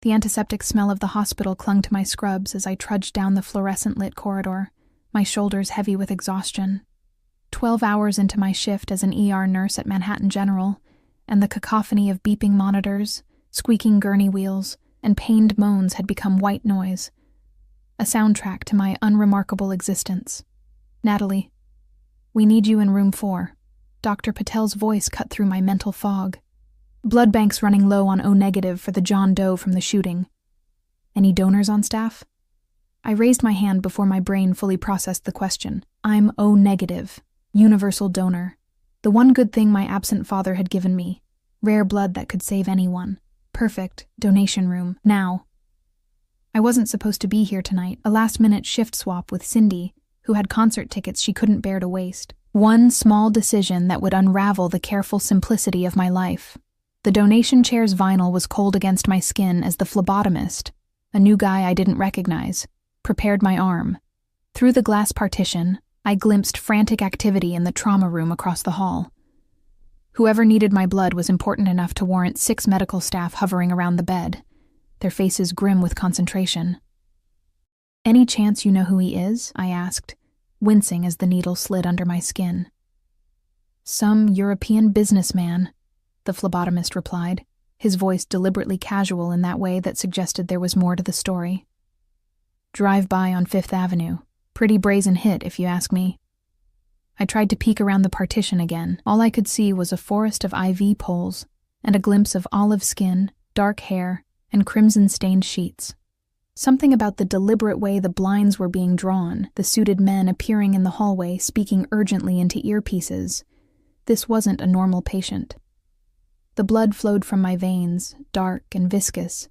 The antiseptic smell of the hospital clung to my scrubs as I trudged down the fluorescent-lit corridor, my shoulders heavy with exhaustion. 12 hours into my shift as an ER nurse at Manhattan General, and the cacophony of beeping monitors, squeaking gurney wheels, and pained moans had become white noise, a soundtrack to my unremarkable existence. "Natalie, we need you in room 4. Dr. Patel's voice cut through my mental fog. "Blood bank's running low on O-negative for the John Doe from the shooting. Any donors on staff?" I raised my hand before my brain fully processed the question. "I'm O-negative, universal donor. The one good thing my absent father had given me. Rare blood that could save anyone. Perfect, donation room, now." I wasn't supposed to be here tonight, a last-minute shift swap with Cindy, who had concert tickets she couldn't bear to waste. One small decision that would unravel the careful simplicity of my life. The donation chair's vinyl was cold against my skin as the phlebotomist, a new guy I didn't recognize, prepared my arm. Through the glass partition, I glimpsed frantic activity in the trauma room across the hall. Whoever needed my blood was important enough to warrant 6 medical staff hovering around the bed, their faces grim with concentration. "Any chance you know who he is?" I asked, wincing as the needle slid under my skin. "Some European businessman," the phlebotomist replied, his voice deliberately casual in that way that suggested there was more to the story. "Drive by on 5th Avenue. Pretty brazen hit, if you ask me." I tried to peek around the partition again. All I could see was a forest of IV poles and a glimpse of olive skin, dark hair, and crimson-stained sheets. Something about the deliberate way the blinds were being drawn, the suited men appearing in the hallway speaking urgently into earpieces. This wasn't a normal patient. The blood flowed from my veins, dark and viscous,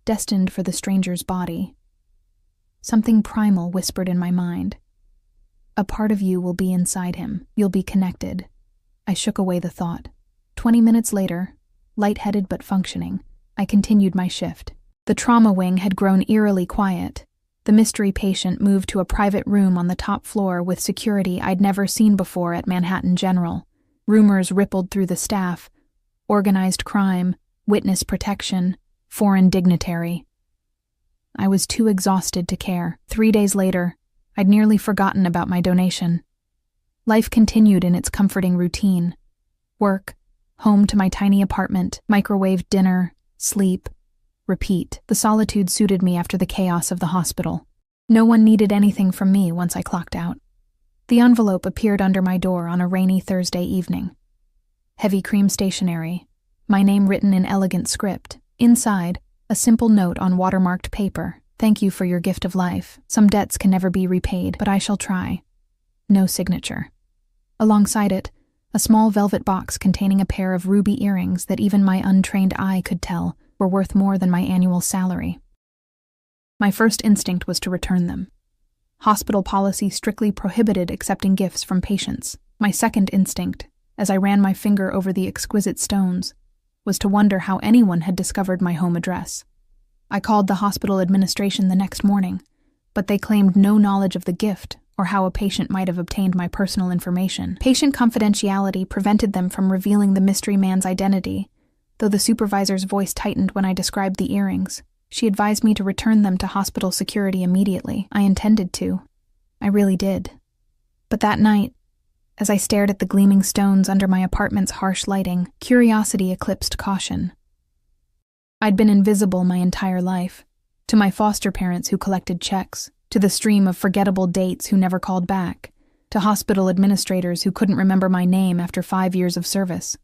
destined for the stranger's body. Something primal whispered in my mind. "A part of you will be inside him. You'll be connected." I shook away the thought. 20 minutes later, lightheaded but functioning, I continued my shift. The trauma wing had grown eerily quiet. The mystery patient moved to a private room on the top floor with security I'd never seen before at Manhattan General. Rumors rippled through the staff. Organized crime, witness protection, foreign dignitary. I was too exhausted to care. 3 days later, I'd nearly forgotten about my donation. Life continued in its comforting routine. Work, home to my tiny apartment, microwave dinner, sleep, repeat. The solitude suited me after the chaos of the hospital. No one needed anything from me once I clocked out. The envelope appeared under my door on a rainy Thursday evening. Heavy cream stationery, my name written in elegant script. Inside, a simple note on watermarked paper. "Thank you for your gift of life. Some debts can never be repaid, but I shall try." No signature. Alongside it, a small velvet box containing a pair of ruby earrings that even my untrained eye could tell were worth more than my annual salary. My first instinct was to return them. Hospital policy strictly prohibited accepting gifts from patients. My second instinct, as I ran my finger over the exquisite stones, was to wonder how anyone had discovered my home address. I called the hospital administration the next morning, but they claimed no knowledge of the gift or how a patient might have obtained my personal information. Patient confidentiality prevented them from revealing the mystery man's identity, though the supervisor's voice tightened when I described the earrings. She advised me to return them to hospital security immediately. I intended to. I really did. But that night, as I stared at the gleaming stones under my apartment's harsh lighting, curiosity eclipsed caution. I'd been invisible my entire life, to my foster parents who collected checks, to the stream of forgettable dates who never called back, to hospital administrators who couldn't remember my name after 5 years of service.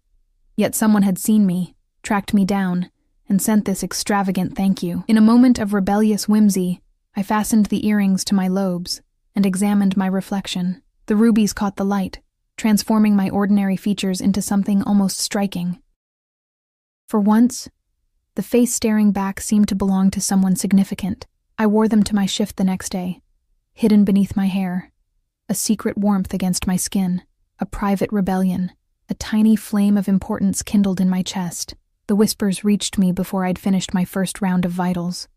Yet someone had seen me, tracked me down, and sent this extravagant thank you. In a moment of rebellious whimsy, I fastened the earrings to my lobes and examined my reflection. The rubies caught the light, transforming my ordinary features into something almost striking. For once, the face staring back seemed to belong to someone significant. I wore them to my shift the next day, hidden beneath my hair, a secret warmth against my skin, a private rebellion, a tiny flame of importance kindled in my chest. The whispers reached me before I'd finished my first round of vitals.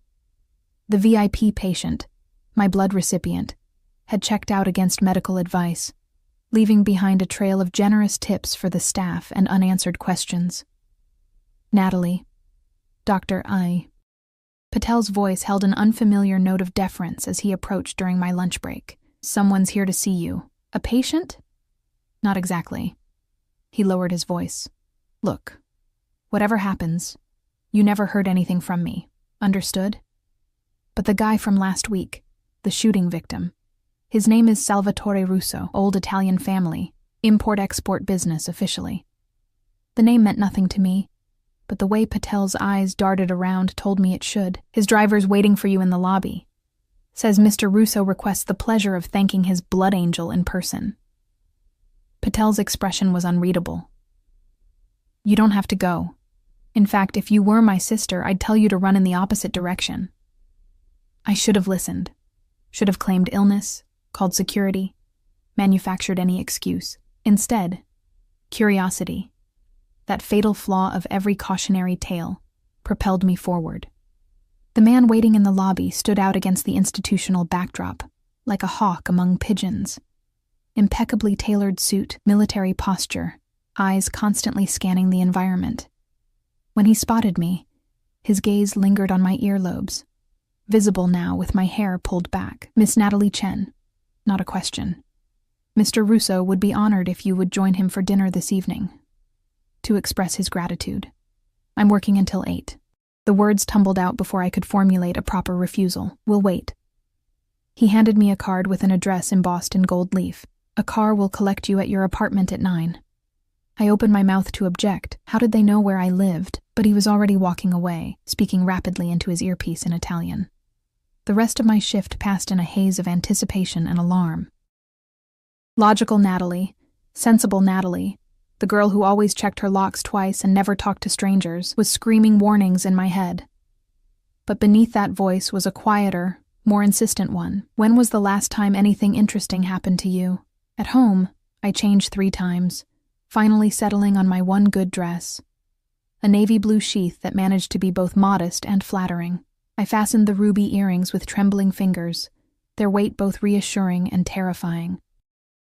The VIP patient, my blood recipient, had checked out against medical advice, leaving behind a trail of generous tips for the staff and unanswered questions. Natalie, Dr. I. Patel's voice held an unfamiliar note of deference as he approached during my lunch break. "Someone's here to see you. A patient?" "Not exactly." He lowered his voice. "Look, whatever happens, you never heard anything from me. Understood? But the guy from last week, the shooting victim, his name is Salvatore Russo, old Italian family, import-export business officially." The name meant nothing to me, but the way Patel's eyes darted around told me it should. "His driver's waiting for you in the lobby. Says Mr. Russo requests the pleasure of thanking his blood angel in person." Patel's expression was unreadable. "You don't have to go. In fact, if you were my sister, I'd tell you to run in the opposite direction." I should have listened. Should have claimed illness, called security, manufactured any excuse. Instead, curiosity, that fatal flaw of every cautionary tale, propelled me forward. The man waiting in the lobby stood out against the institutional backdrop, like a hawk among pigeons. Impeccably tailored suit, military posture, eyes constantly scanning the environment. When he spotted me, his gaze lingered on my earlobes, visible now with my hair pulled back. "Miss Natalie Chen." Not a question. "Mr. Russo would be honored if you would join him for dinner this evening, to express his gratitude. I'm working until 8. The words tumbled out before I could formulate a proper refusal. "We'll wait." He handed me a card with an address embossed in gold leaf. "A car will collect you at your apartment at 9. I opened my mouth to object. How did they know where I lived? But he was already walking away, speaking rapidly into his earpiece in Italian. The rest of my shift passed in a haze of anticipation and alarm. Logical Natalie, sensible Natalie, the girl who always checked her locks twice and never talked to strangers, was screaming warnings in my head. But beneath that voice was a quieter, more insistent one. "When was the last time anything interesting happened to you?" At home, I changed 3 times, finally settling on my one good dress, a navy blue sheath that managed to be both modest and flattering. I fastened the ruby earrings with trembling fingers, their weight both reassuring and terrifying.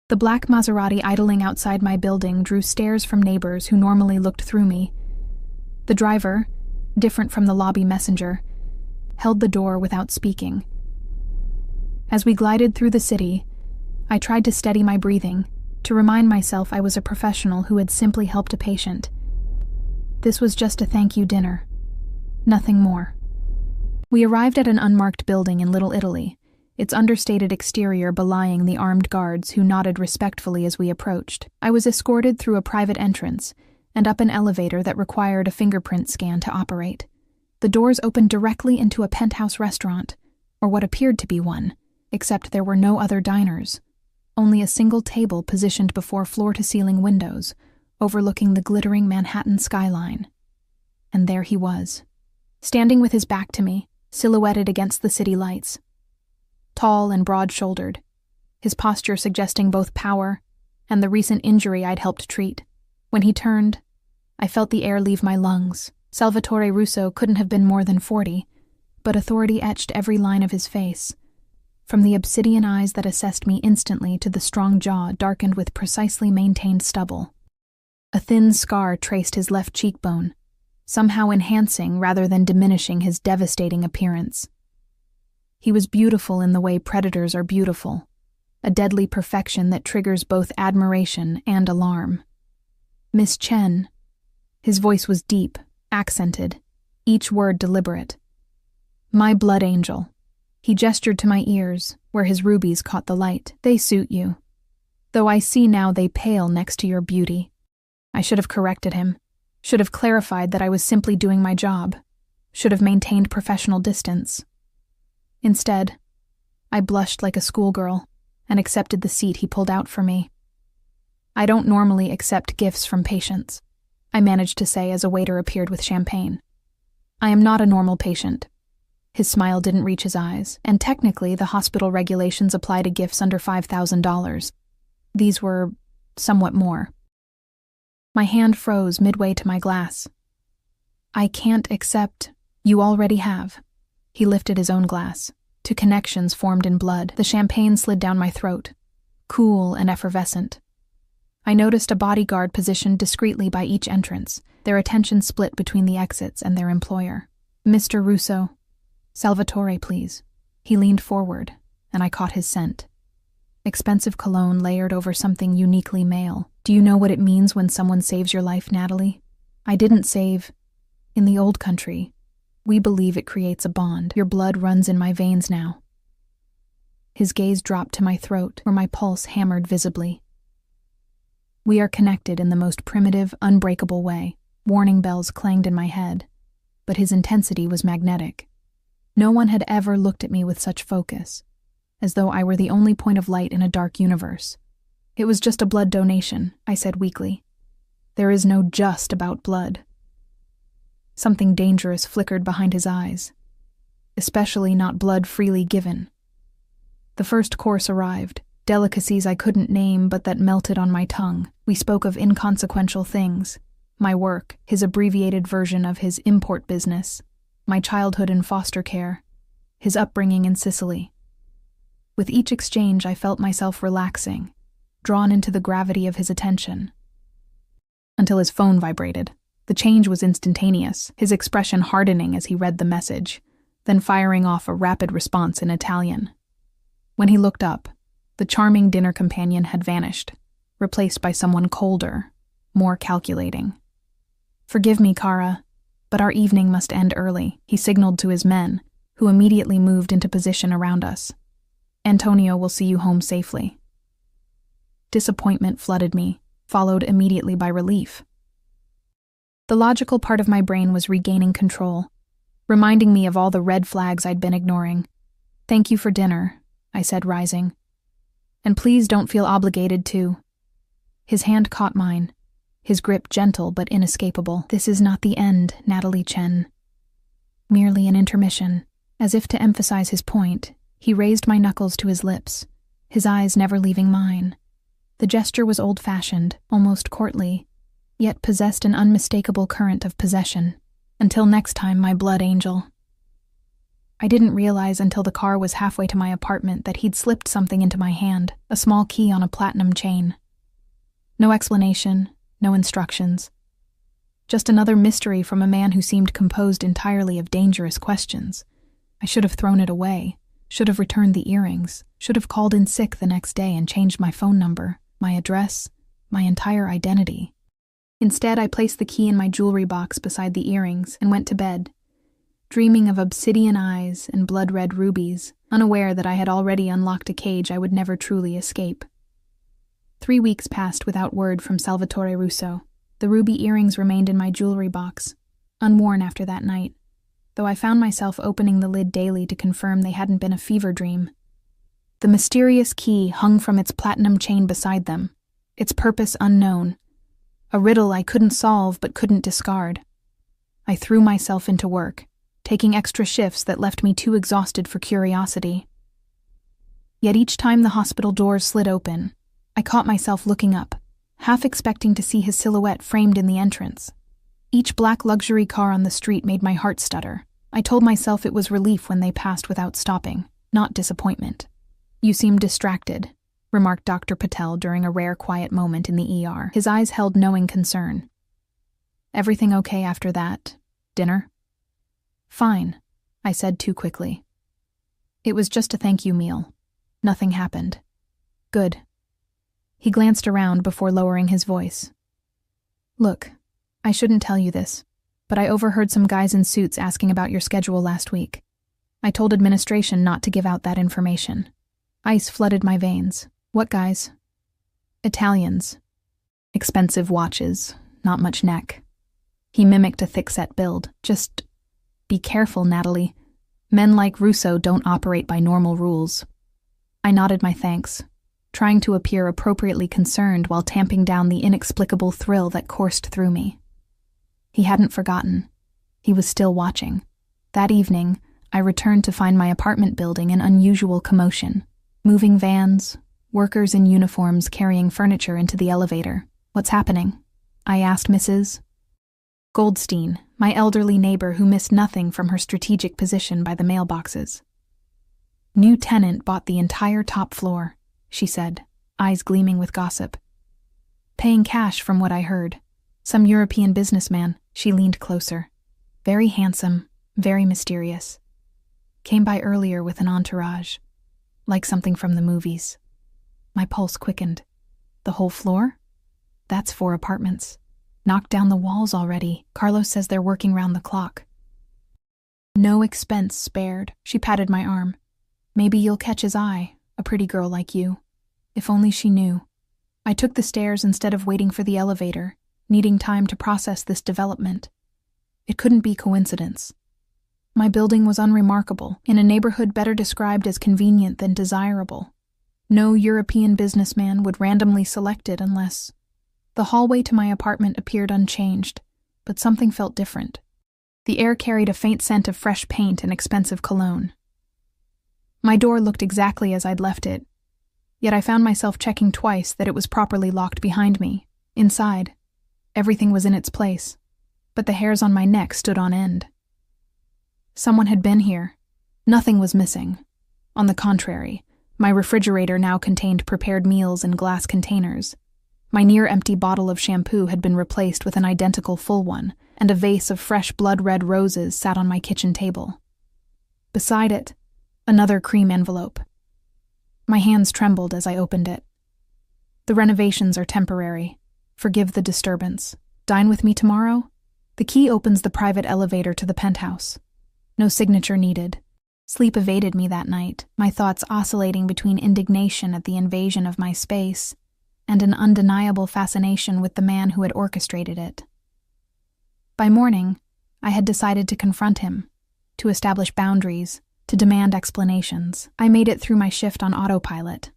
The black Maserati idling outside my building drew stares from neighbors who normally looked through me. The driver, different from the lobby messenger, held the door without speaking. As we glided through the city, I tried to steady my breathing, to remind myself I was a professional who had simply helped a patient. This was just a thank you dinner. Nothing more. We arrived at an unmarked building in Little Italy, its understated exterior belying the armed guards who nodded respectfully as we approached. I was escorted through a private entrance and up an elevator that required a fingerprint scan to operate. The doors opened directly into a penthouse restaurant, or what appeared to be one, except there were no other diners. Only a single table positioned before floor-to-ceiling windows, overlooking the glittering Manhattan skyline. And there he was, standing with his back to me, silhouetted against the city lights. Tall and broad-shouldered, his posture suggesting both power and the recent injury I'd helped treat. When he turned, I felt the air leave my lungs. Salvatore Russo couldn't have been more than 40, but authority etched every line of his face, from the obsidian eyes that assessed me instantly to the strong jaw darkened with precisely maintained stubble. A thin scar traced his left cheekbone, somehow enhancing rather than diminishing his devastating appearance. He was beautiful in the way predators are beautiful, a deadly perfection that triggers both admiration and alarm. "Miss Chen." His voice was deep, accented, each word deliberate. "My blood angel." He gestured to my ears, where his rubies caught the light. "They suit you, though I see now they pale next to your beauty." I should have corrected him, should have clarified that I was simply doing my job, should have maintained professional distance. Instead, I blushed like a schoolgirl and accepted the seat he pulled out for me. "I don't normally accept gifts from patients," I managed to say as a waiter appeared with champagne. "I am not a normal patient." His smile didn't reach his eyes, and technically the hospital regulations apply to gifts under $5,000. These were somewhat more. My hand froze midway to my glass. "I can't accept. You already have." He lifted his own glass. To connections formed in blood, the champagne slid down my throat, cool and effervescent. I noticed a bodyguard positioned discreetly by each entrance, their attention split between the exits and their employer. "Mr. Russo." Salvatore, please. He leaned forward, and I caught his scent. Expensive cologne layered over something uniquely male. Do you know what it means when someone saves your life, Natalie? I didn't save. In the old country, we believe it creates a bond. Your blood runs in my veins now. His gaze dropped to my throat, where my pulse hammered visibly. We are connected in the most primitive, unbreakable way. Warning bells clanged in my head, but his intensity was magnetic. No one had ever looked at me with such focus, as though I were the only point of light in a dark universe. It was just a blood donation, I said weakly. There is no just about blood. Something dangerous flickered behind his eyes, especially not blood freely given. The first course arrived, delicacies I couldn't name but that melted on my tongue. We spoke of inconsequential things, my work, his abbreviated version of his import business, my childhood in foster care, his upbringing in Sicily. With each exchange, I felt myself relaxing, drawn into the gravity of his attention. Until his phone vibrated. The change was instantaneous, his expression hardening as he read the message, then firing off a rapid response in Italian. When he looked up, the charming dinner companion had vanished, replaced by someone colder, more calculating. Forgive me, Cara, but our evening must end early, he signaled to his men, who immediately moved into position around us. Antonio will see you home safely. Disappointment flooded me, followed immediately by relief. The logical part of my brain was regaining control, reminding me of all the red flags I'd been ignoring. Thank you for dinner, I said, rising. And please don't feel obligated to. His hand caught mine, his grip gentle but inescapable. This is not the end, Natalie Chen. Merely an intermission. As if to emphasize his point, he raised my knuckles to his lips, his eyes never leaving mine. The gesture was old-fashioned, almost courtly, yet possessed an unmistakable current of possession. Until next time, my blood angel. I didn't realize until the car was halfway to my apartment that he'd slipped something into my hand, a small key on a platinum chain. No explanation, no instructions. Just another mystery from a man who seemed composed entirely of dangerous questions. I should have thrown it away, should have returned the earrings, should have called in sick the next day and changed my phone number, my address, my entire identity. Instead, I placed the key in my jewelry box beside the earrings and went to bed, dreaming of obsidian eyes and blood-red rubies, unaware that I had already unlocked a cage I would never truly escape. 3 weeks passed without word from Salvatore Russo. The ruby earrings remained in my jewelry box, unworn after that night, though I found myself opening the lid daily to confirm they hadn't been a fever dream. The mysterious key hung from its platinum chain beside them, its purpose unknown, a riddle I couldn't solve but couldn't discard. I threw myself into work, taking extra shifts that left me too exhausted for curiosity. Yet each time the hospital doors slid open, I caught myself looking up, half expecting to see his silhouette framed in the entrance. Each black luxury car on the street made my heart stutter. I told myself it was relief when they passed without stopping, not disappointment. You seem distracted, remarked Dr. Patel during a rare quiet moment in the ER. His eyes held knowing concern. Everything okay after that? Dinner? Fine, I said too quickly. It was just a thank you meal. Nothing happened. Good. He glanced around before lowering his voice. Look, I shouldn't tell you this, but I overheard some guys in suits asking about your schedule last week. I told administration not to give out that information. Ice flooded my veins. What guys? Italians. Expensive watches, not much neck. He mimicked a thick-set build. Just be careful, Natalie. Men like Russo don't operate by normal rules. I nodded my thanks, trying to appear appropriately concerned while tamping down the inexplicable thrill that coursed through me. He hadn't forgotten. He was still watching. That evening, I returned to find my apartment building in unusual commotion. Moving vans, workers in uniforms carrying furniture into the elevator. What's happening? I asked Mrs. Goldstein, my elderly neighbor who missed nothing from her strategic position by the mailboxes. New tenant bought the entire top floor, she said, eyes gleaming with gossip. Paying cash from what I heard. Some European businessman. She leaned closer. Very handsome, very mysterious. Came by earlier with an entourage, like something from the movies. My pulse quickened. The whole floor? That's 4 apartments. Knocked down the walls already. Carlos says they're working round the clock. No expense spared. She patted my arm. Maybe you'll catch his eye, a pretty girl like you. If only she knew. I took the stairs instead of waiting for the elevator, needing time to process this development. It couldn't be coincidence. My building was unremarkable, in a neighborhood better described as convenient than desirable. No European businessman would randomly select it unless... The hallway to my apartment appeared unchanged, but something felt different. The air carried a faint scent of fresh paint and expensive cologne. My door looked exactly as I'd left it, yet I found myself checking twice that it was properly locked behind me. Inside, everything was in its place, but the hairs on my neck stood on end. Someone had been here. Nothing was missing. On the contrary, my refrigerator now contained prepared meals in glass containers. My near-empty bottle of shampoo had been replaced with an identical full one, and a vase of fresh blood-red roses sat on my kitchen table. Beside it, another cream envelope. My hands trembled as I opened it. The renovations are temporary. Forgive the disturbance. Dine with me tomorrow? The key opens the private elevator to the penthouse. No signature needed. Sleep evaded me that night, my thoughts oscillating between indignation at the invasion of my space and an undeniable fascination with the man who had orchestrated it. By morning, I had decided to confront him, to establish boundaries, to demand explanations. I made it through my shift on autopilot,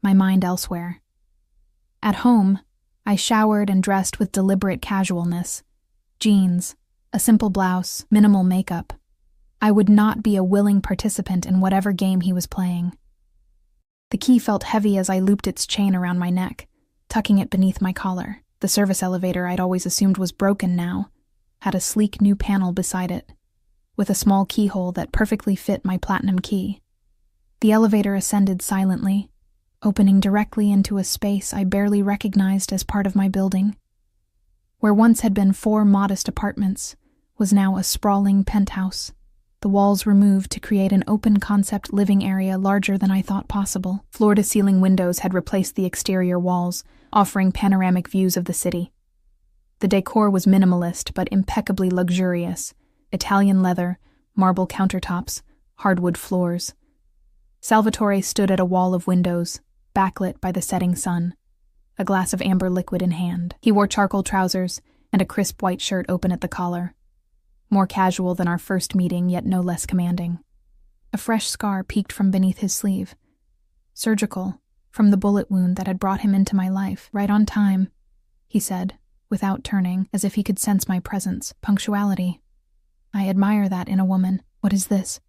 my mind elsewhere. At home, I showered and dressed with deliberate casualness. Jeans, a simple blouse, minimal makeup. I would not be a willing participant in whatever game he was playing. The key felt heavy as I looped its chain around my neck, tucking it beneath my collar. The service elevator I'd always assumed was broken now had a sleek new panel beside it, with a small keyhole that perfectly fit my platinum key. The elevator ascended silently, opening directly into a space I barely recognized as part of my building. Where once had been 4 modest apartments was now a sprawling penthouse, the walls removed to create an open-concept living area larger than I thought possible. Floor-to-ceiling windows had replaced the exterior walls, offering panoramic views of the city. The decor was minimalist but impeccably luxurious. Italian leather, marble countertops, hardwood floors. Salvatore stood at a wall of windows, backlit by the setting sun, a glass of amber liquid in hand. He wore charcoal trousers and a crisp white shirt open at the collar. More casual than our first meeting, yet no less commanding. A fresh scar peeked from beneath his sleeve. Surgical, from the bullet wound that had brought him into my life. Right on time, he said, without turning, as if he could sense my presence. Punctuality. I admire that in a woman. What is this?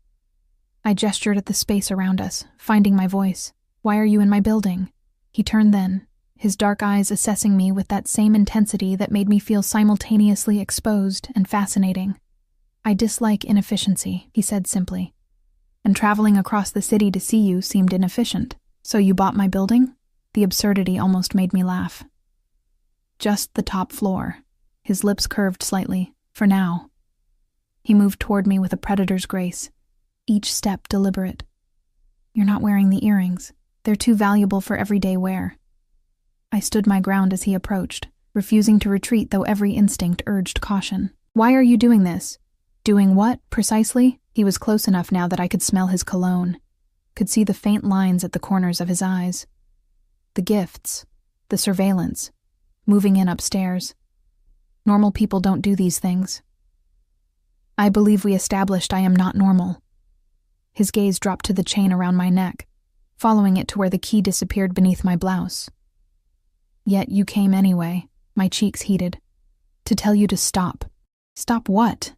I gestured at the space around us, finding my voice. Why are you in my building? He turned then, his dark eyes assessing me with that same intensity that made me feel simultaneously exposed and fascinating. I dislike inefficiency, he said simply. And traveling across the city to see you seemed inefficient. So you bought my building? The absurdity almost made me laugh. Just the top floor. His lips curved slightly, for now. He moved toward me with a predator's grace, each step deliberate. You're not wearing the earrings. They're too valuable for everyday wear. I stood my ground as he approached, refusing to retreat though every instinct urged caution. Why are you doing this? Doing what, precisely? He was close enough now that I could smell his cologne, could see the faint lines at the corners of his eyes. The gifts, the surveillance, moving in upstairs. Normal people don't do these things. I believe we established I am not normal. His gaze dropped to the chain around my neck, following it to where the key disappeared beneath my blouse. Yet you came anyway, my cheeks heated. To tell you to stop. Stop what?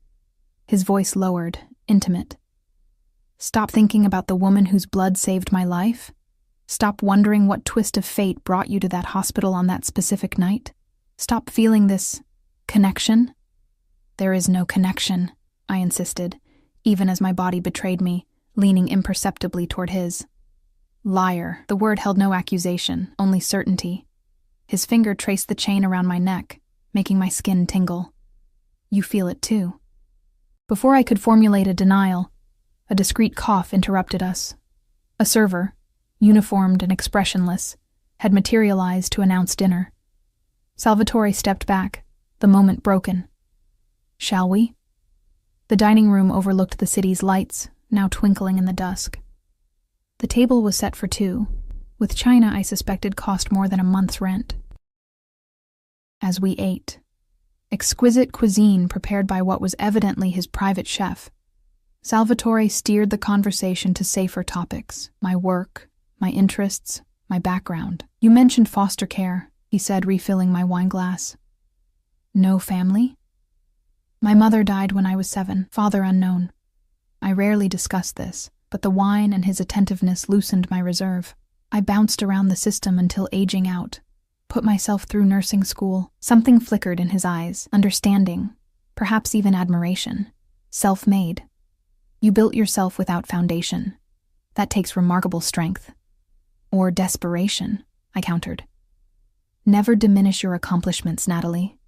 His voice lowered, intimate. Stop thinking about the woman whose blood saved my life? Stop wondering what twist of fate brought you to that hospital on that specific night? Stop feeling this connection? There is no connection, I insisted, even as my body betrayed me, leaning imperceptibly toward his. Liar. The word held no accusation, only certainty. His finger traced the chain around my neck, making my skin tingle. You feel it too. Before I could formulate a denial, A discreet cough interrupted us. A server, uniformed and expressionless, had materialized to announce dinner. Salvatore stepped back, the moment broken. "Shall we?" The dining room overlooked the city's lights, now twinkling in the dusk. The table was set for two, with china I suspected cost more than a month's rent. As we ate, exquisite cuisine prepared by what was evidently his private chef, Salvatore steered the conversation to safer topics: my work, my interests, my background. "You mentioned foster care," he said, refilling my wine glass. "No family?" "My mother died when I was 7, father unknown. I rarely discuss this, but the wine and his attentiveness loosened my reserve. I bounced around the system until aging out, put myself through nursing school." Something flickered in his eyes, understanding, perhaps even admiration. "Self-made. You built yourself without foundation. That takes remarkable strength." "Or desperation," I countered. "Never diminish your accomplishments, Natalie."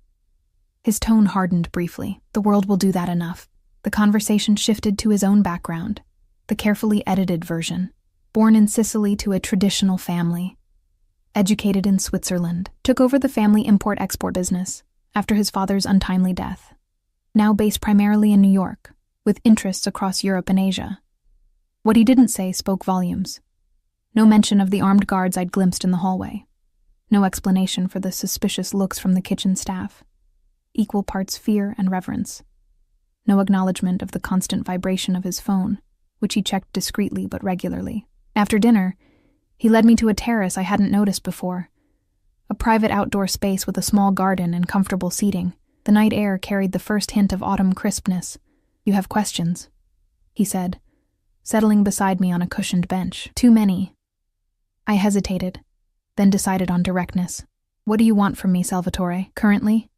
His tone hardened briefly. "The world will do that enough." The conversation shifted to his own background, the carefully edited version. Born in Sicily to a traditional family. Educated in Switzerland. Took over the family import-export business after his father's untimely death. Now based primarily in New York, with interests across Europe and Asia. What he didn't say spoke volumes. No mention of the armed guards I'd glimpsed in the hallway. No explanation for the suspicious looks from the kitchen staff. Equal parts fear and reverence. No acknowledgement of the constant vibration of his phone, which he checked discreetly but regularly. After dinner, he led me to a terrace I hadn't noticed before. A private outdoor space with a small garden and comfortable seating. The night air carried the first hint of autumn crispness. "You have questions?" he said, settling beside me on a cushioned bench. "Too many." I hesitated, then decided on directness. "What do you want from me, Salvatore, currently?"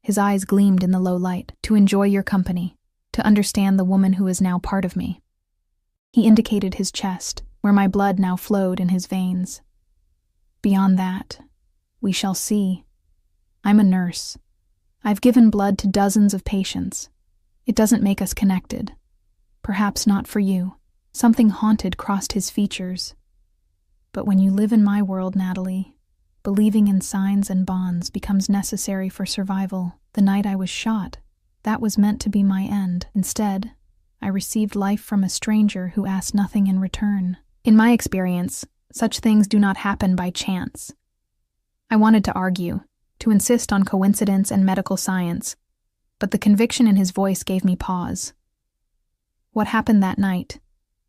His eyes gleamed in the low light. "To enjoy your company, to understand the woman who is now part of me." He indicated his chest, where my blood now flowed in his veins. "Beyond that, we shall see. I'm a nurse. I've given blood to dozens of patients. It doesn't make us connected. Perhaps not for you." Something haunted crossed his features. "But when you live in my world, Natalie, believing in signs and bonds becomes necessary for survival. The night I was shot, that was meant to be my end. Instead, I received life from a stranger who asked nothing in return. In my experience, such things do not happen by chance." I wanted to argue, to insist on coincidence and medical science, but the conviction in his voice gave me pause. "What happened that night?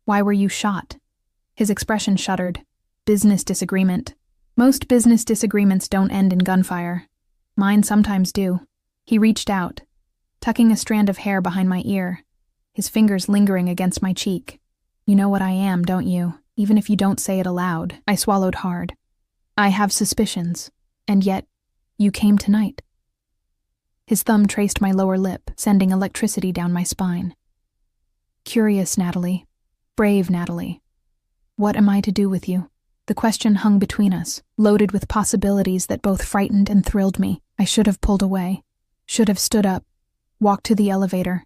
Why were you shot?" His expression shuddered. "Business disagreement. Most business disagreements don't end in gunfire. Mine sometimes do." He reached out, tucking a strand of hair behind my ear, his fingers lingering against my cheek. "You know what I am, don't you? Even if you don't say it aloud." I swallowed hard. "I have suspicions, and yet, you came tonight." His thumb traced my lower lip, sending electricity down my spine. "Curious, Natalie. Brave, Natalie. What am I to do with you?" The question hung between us, loaded with possibilities that both frightened and thrilled me. I should have pulled away, should have stood up, walked to the elevator,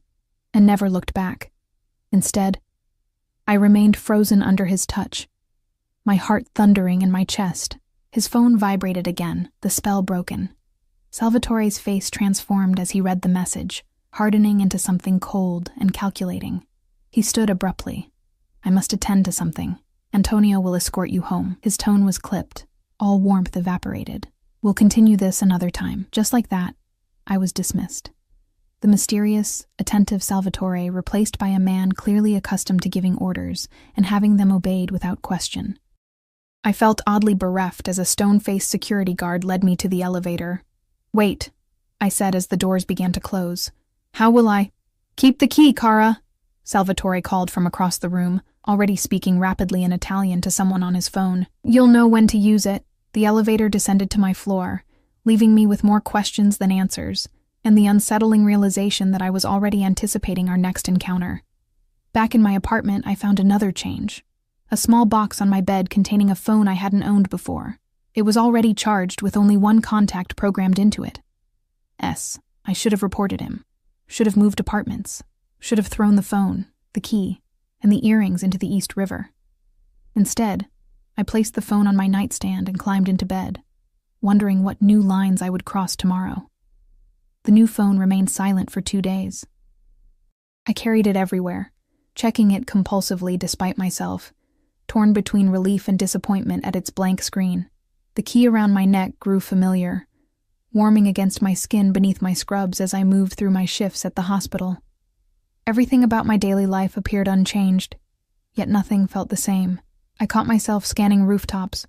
and never looked back. Instead, I remained frozen under his touch, my heart thundering in my chest. His phone vibrated again, the spell broken. Salvatore's face transformed as he read the message, hardening into something cold and calculating. He stood abruptly. "I must attend to something. Antonio will escort you home." His tone was clipped, all warmth evaporated. "We'll continue this another time." Just like that, I was dismissed. The mysterious, attentive Salvatore replaced by a man clearly accustomed to giving orders and having them obeyed without question. I felt oddly bereft as a stone-faced security guard led me to the elevator. "Wait," I said as the doors began to close. "How will I—" "Keep the key, Cara," Salvatore called from across the room, already speaking rapidly in Italian to someone on his phone. "You'll know when to use it." The elevator descended to my floor, leaving me with more questions than answers, and the unsettling realization that I was already anticipating our next encounter. Back in my apartment, I found another change. A small box on my bed containing a phone I hadn't owned before. It was already charged with only one contact programmed into it. I should have reported him. Should have moved apartments. Should have thrown the phone, the key, and the earrings into the East River. Instead, I placed the phone on my nightstand and climbed into bed, wondering what new lines I would cross tomorrow. The new phone remained silent for 2 days. I carried it everywhere, checking it compulsively despite myself, torn between relief and disappointment at its blank screen. The key around my neck grew familiar, warming against my skin beneath my scrubs as I moved through my shifts at the hospital. Everything about my daily life appeared unchanged, yet nothing felt the same. I caught myself scanning rooftops,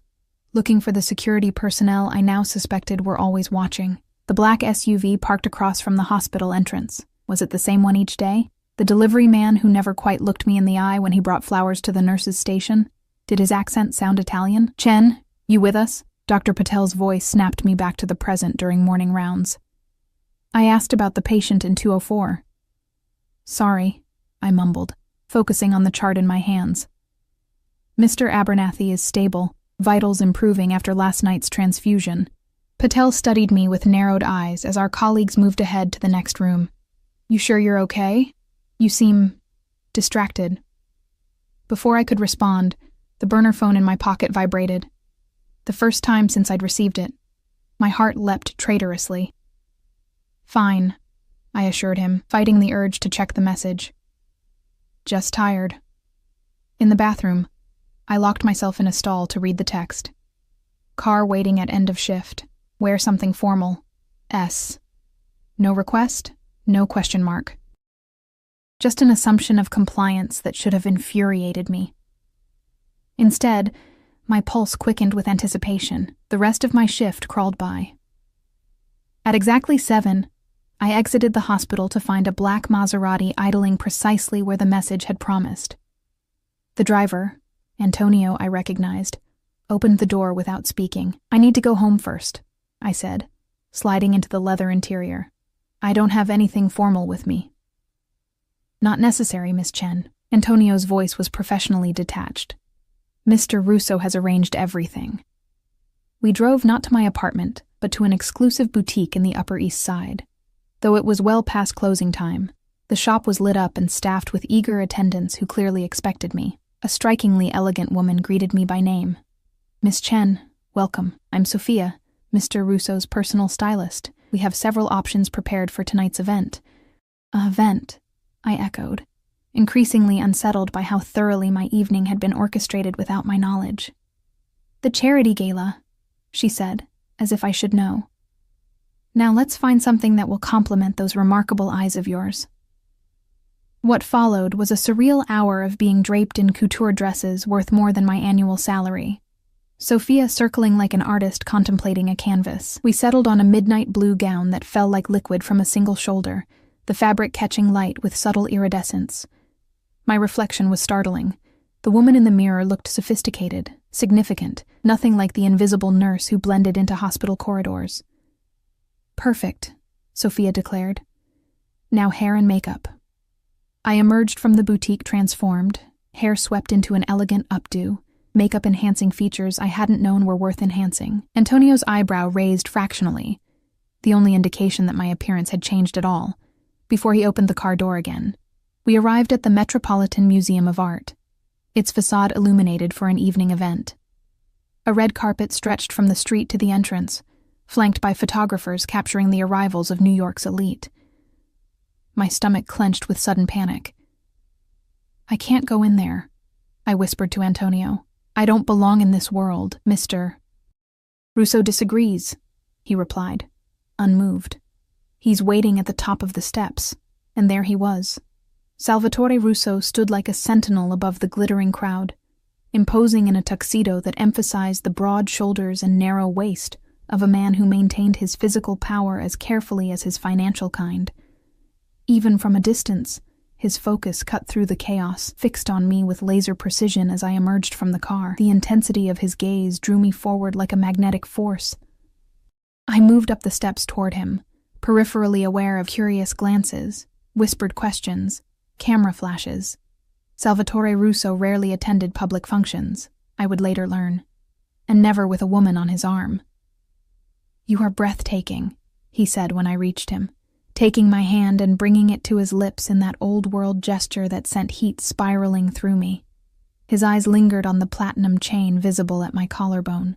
looking for the security personnel I now suspected were always watching. The black SUV parked across from the hospital entrance. Was it the same one each day? The delivery man who never quite looked me in the eye when he brought flowers to the nurse's station? Did his accent sound Italian? "Chen, you with us?" Dr. Patel's voice snapped me back to the present during morning rounds. I asked about the patient in 204. "Sorry," I mumbled, focusing on the chart in my hands. "Mr. Abernathy is stable, vitals improving after last night's transfusion." Patel studied me with narrowed eyes as our colleagues moved ahead to the next room. "You sure you're okay? You seem distracted." Before I could respond, the burner phone in my pocket vibrated. The first time since I'd received it. My heart leapt traitorously. "Fine," I assured him, fighting the urge to check the message. "Just tired." In the bathroom, I locked myself in a stall to read the text. "Car waiting at end of shift. Wear something formal. S. No request, no question mark." Just an assumption of compliance that should have infuriated me. Instead, my pulse quickened with anticipation. The rest of my shift crawled by. At exactly 7, I exited the hospital to find a black Maserati idling precisely where the message had promised. The driver, Antonio I recognized, opened the door without speaking. "I need to go home first," I said, sliding into the leather interior. "I don't have anything formal with me." "Not necessary, Miss Chen." Antonio's voice was professionally detached. "Mr. Russo has arranged everything." We drove not to my apartment, but to an exclusive boutique in the Upper East Side. Though it was well past closing time, the shop was lit up and staffed with eager attendants who clearly expected me. A strikingly elegant woman greeted me by name. "Miss Chen, welcome. I'm Sophia, Mr. Russo's personal stylist. We have several options prepared for tonight's event." "Event," I echoed, increasingly unsettled by how thoroughly my evening had been orchestrated without my knowledge. "The charity gala," she said, as if I should know. "Now let's find something that will complement those remarkable eyes of yours." What followed was a surreal hour of being draped in couture dresses worth more than my annual salary. Sophia circling like an artist contemplating a canvas. We settled on a midnight blue gown that fell like liquid from a single shoulder, the fabric catching light with subtle iridescence. My reflection was startling. The woman in the mirror looked sophisticated, significant, nothing like the invisible nurse who blended into hospital corridors. "Perfect," Sophia declared. "Now hair and makeup." I emerged from the boutique transformed, hair swept into an elegant updo, makeup enhancing features I hadn't known were worth enhancing. Antonio's eyebrow raised fractionally, the only indication that my appearance had changed at all, before he opened the car door again. We arrived at the Metropolitan Museum of Art, its facade illuminated for an evening event. A red carpet stretched from the street to the entrance, flanked by photographers capturing the arrivals of New York's elite. My stomach clenched with sudden panic. "I can't go in there," I whispered to Antonio. "I don't belong in this world, Mr. Russo disagrees," he replied, unmoved. "He's waiting at the top of the steps," and there he was. Salvatore Russo stood like a sentinel above the glittering crowd, imposing in a tuxedo that emphasized the broad shoulders and narrow waist of a man who maintained his physical power as carefully as his financial kind. Even from a distance, his focus cut through the chaos, fixed on me with laser precision as I emerged from the car. The intensity of his gaze drew me forward like a magnetic force. I moved up the steps toward him, peripherally aware of curious glances, whispered questions, camera flashes. Salvatore Russo rarely attended public functions, I would later learn, and never with a woman on his arm. "You are breathtaking," he said when I reached him. taking my hand and bringing it to his lips in that old-world gesture that sent heat spiraling through me. His eyes lingered on the platinum chain visible at my collarbone.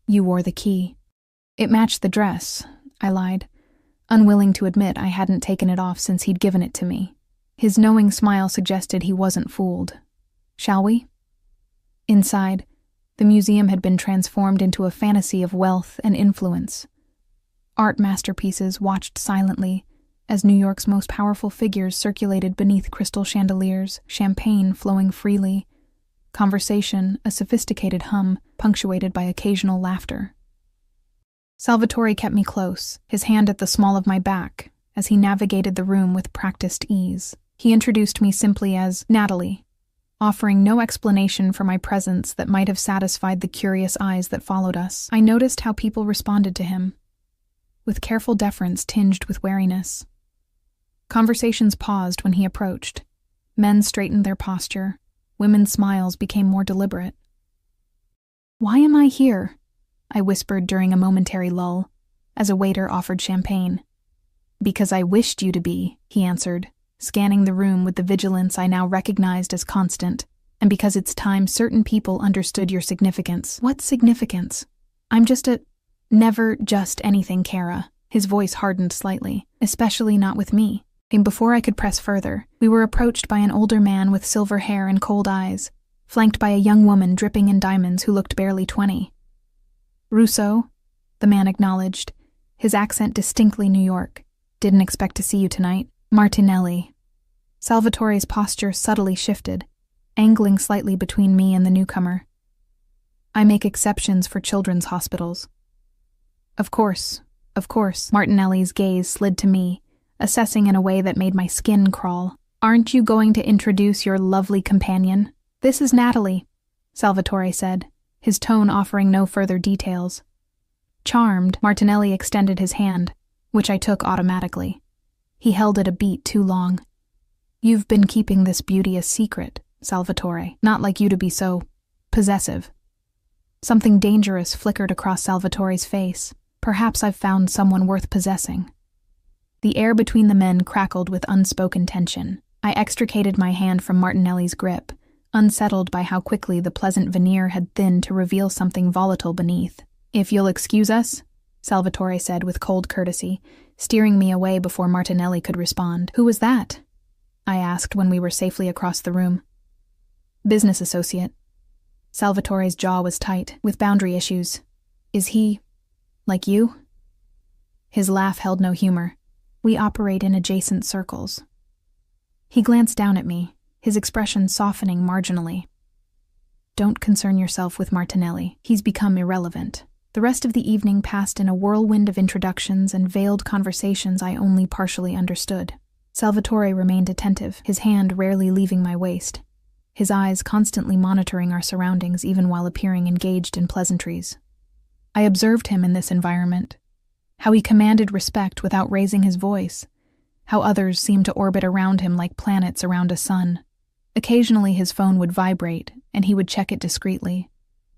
"You wore the key." "It matched the dress," I lied, unwilling to admit I hadn't taken it off since he'd given it to me. His knowing smile suggested he wasn't fooled. "Shall we?" Inside, the museum had been transformed into a fantasy of wealth and influence. Art masterpieces watched silently as New York's most powerful figures circulated beneath crystal chandeliers, champagne flowing freely, conversation a sophisticated hum punctuated by occasional laughter. Salvatore kept me close, his hand at the small of my back, as he navigated the room with practiced ease. He introduced me simply as Natalie, offering no explanation for my presence that might have satisfied the curious eyes that followed us. I noticed how people responded to him, with careful deference tinged with wariness. Conversations paused when he approached. Men straightened their posture. Women's smiles became more deliberate. "Why am I here?" I whispered during a momentary lull, as a waiter offered champagne. "Because I wished you to be," he answered, scanning the room with the vigilance I now recognized as constant, "and because it's time certain people understood your significance." "What significance?" "I'm just a—" "Never just anything, Kara." His voice hardened slightly, "especially not with me." And before I could press further, we were approached by an older man with silver hair and cold eyes, flanked by a young woman dripping in diamonds who looked barely 20. "Russo," the man acknowledged, his accent distinctly New York. "Didn't expect to see you tonight." "Martinelli." Salvatore's posture subtly shifted, angling slightly between me and the newcomer. "I make exceptions for children's hospitals." Of course. Martinelli's gaze slid to me, assessing in a way that made my skin crawl. "Aren't you going to introduce your lovely companion?" "This is Natalie," Salvatore said, his tone offering no further details. Charmed, Martinelli extended his hand, which I took automatically. He held it a beat too long. "You've been keeping this beauty a secret, Salvatore. Not like you to be so possessive." Something dangerous flickered across Salvatore's face. "Perhaps I've found someone worth possessing." The air between the men crackled with unspoken tension. I extricated my hand from Martinelli's grip, unsettled by how quickly the pleasant veneer had thinned to reveal something volatile beneath. "If you'll excuse us," Salvatore said with cold courtesy, steering me away before Martinelli could respond. "Who was that?" I asked when we were safely across the room. "Business associate." Salvatore's jaw was tight, with boundary issues. "Is he like you?" His laugh held no humor. "We operate in adjacent circles." He glanced down at me, his expression softening marginally. "Don't concern yourself with Martinelli. He's become irrelevant." The rest of the evening passed in a whirlwind of introductions and veiled conversations I only partially understood. Salvatore remained attentive, his hand rarely leaving my waist, his eyes constantly monitoring our surroundings even while appearing engaged in pleasantries. I observed him in this environment, how he commanded respect without raising his voice, how others seemed to orbit around him like planets around a sun. Occasionally his phone would vibrate, and he would check it discreetly,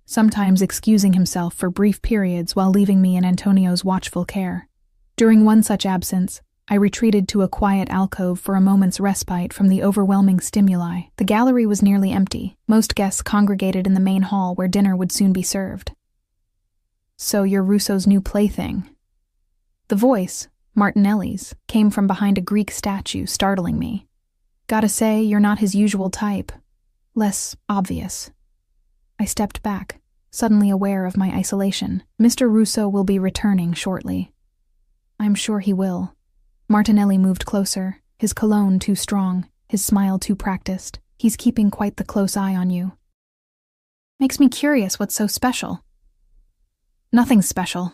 sometimes excusing himself for brief periods while leaving me in Antonio's watchful care. During one such absence, I retreated to a quiet alcove for a moment's respite from the overwhelming stimuli. The gallery was nearly empty. Most guests congregated in the main hall where dinner would soon be served. "So you're Russo's new plaything." The voice, Martinelli's, came from behind a Greek statue, startling me. "Gotta say, you're not his usual type. Less obvious." I stepped back, suddenly aware of my isolation. "Mr. Russo will be returning shortly." "I'm sure he will." Martinelli moved closer, his cologne too strong, his smile too practiced. "He's keeping quite the close eye on you." "Makes me curious what's so special." "Nothing's special,"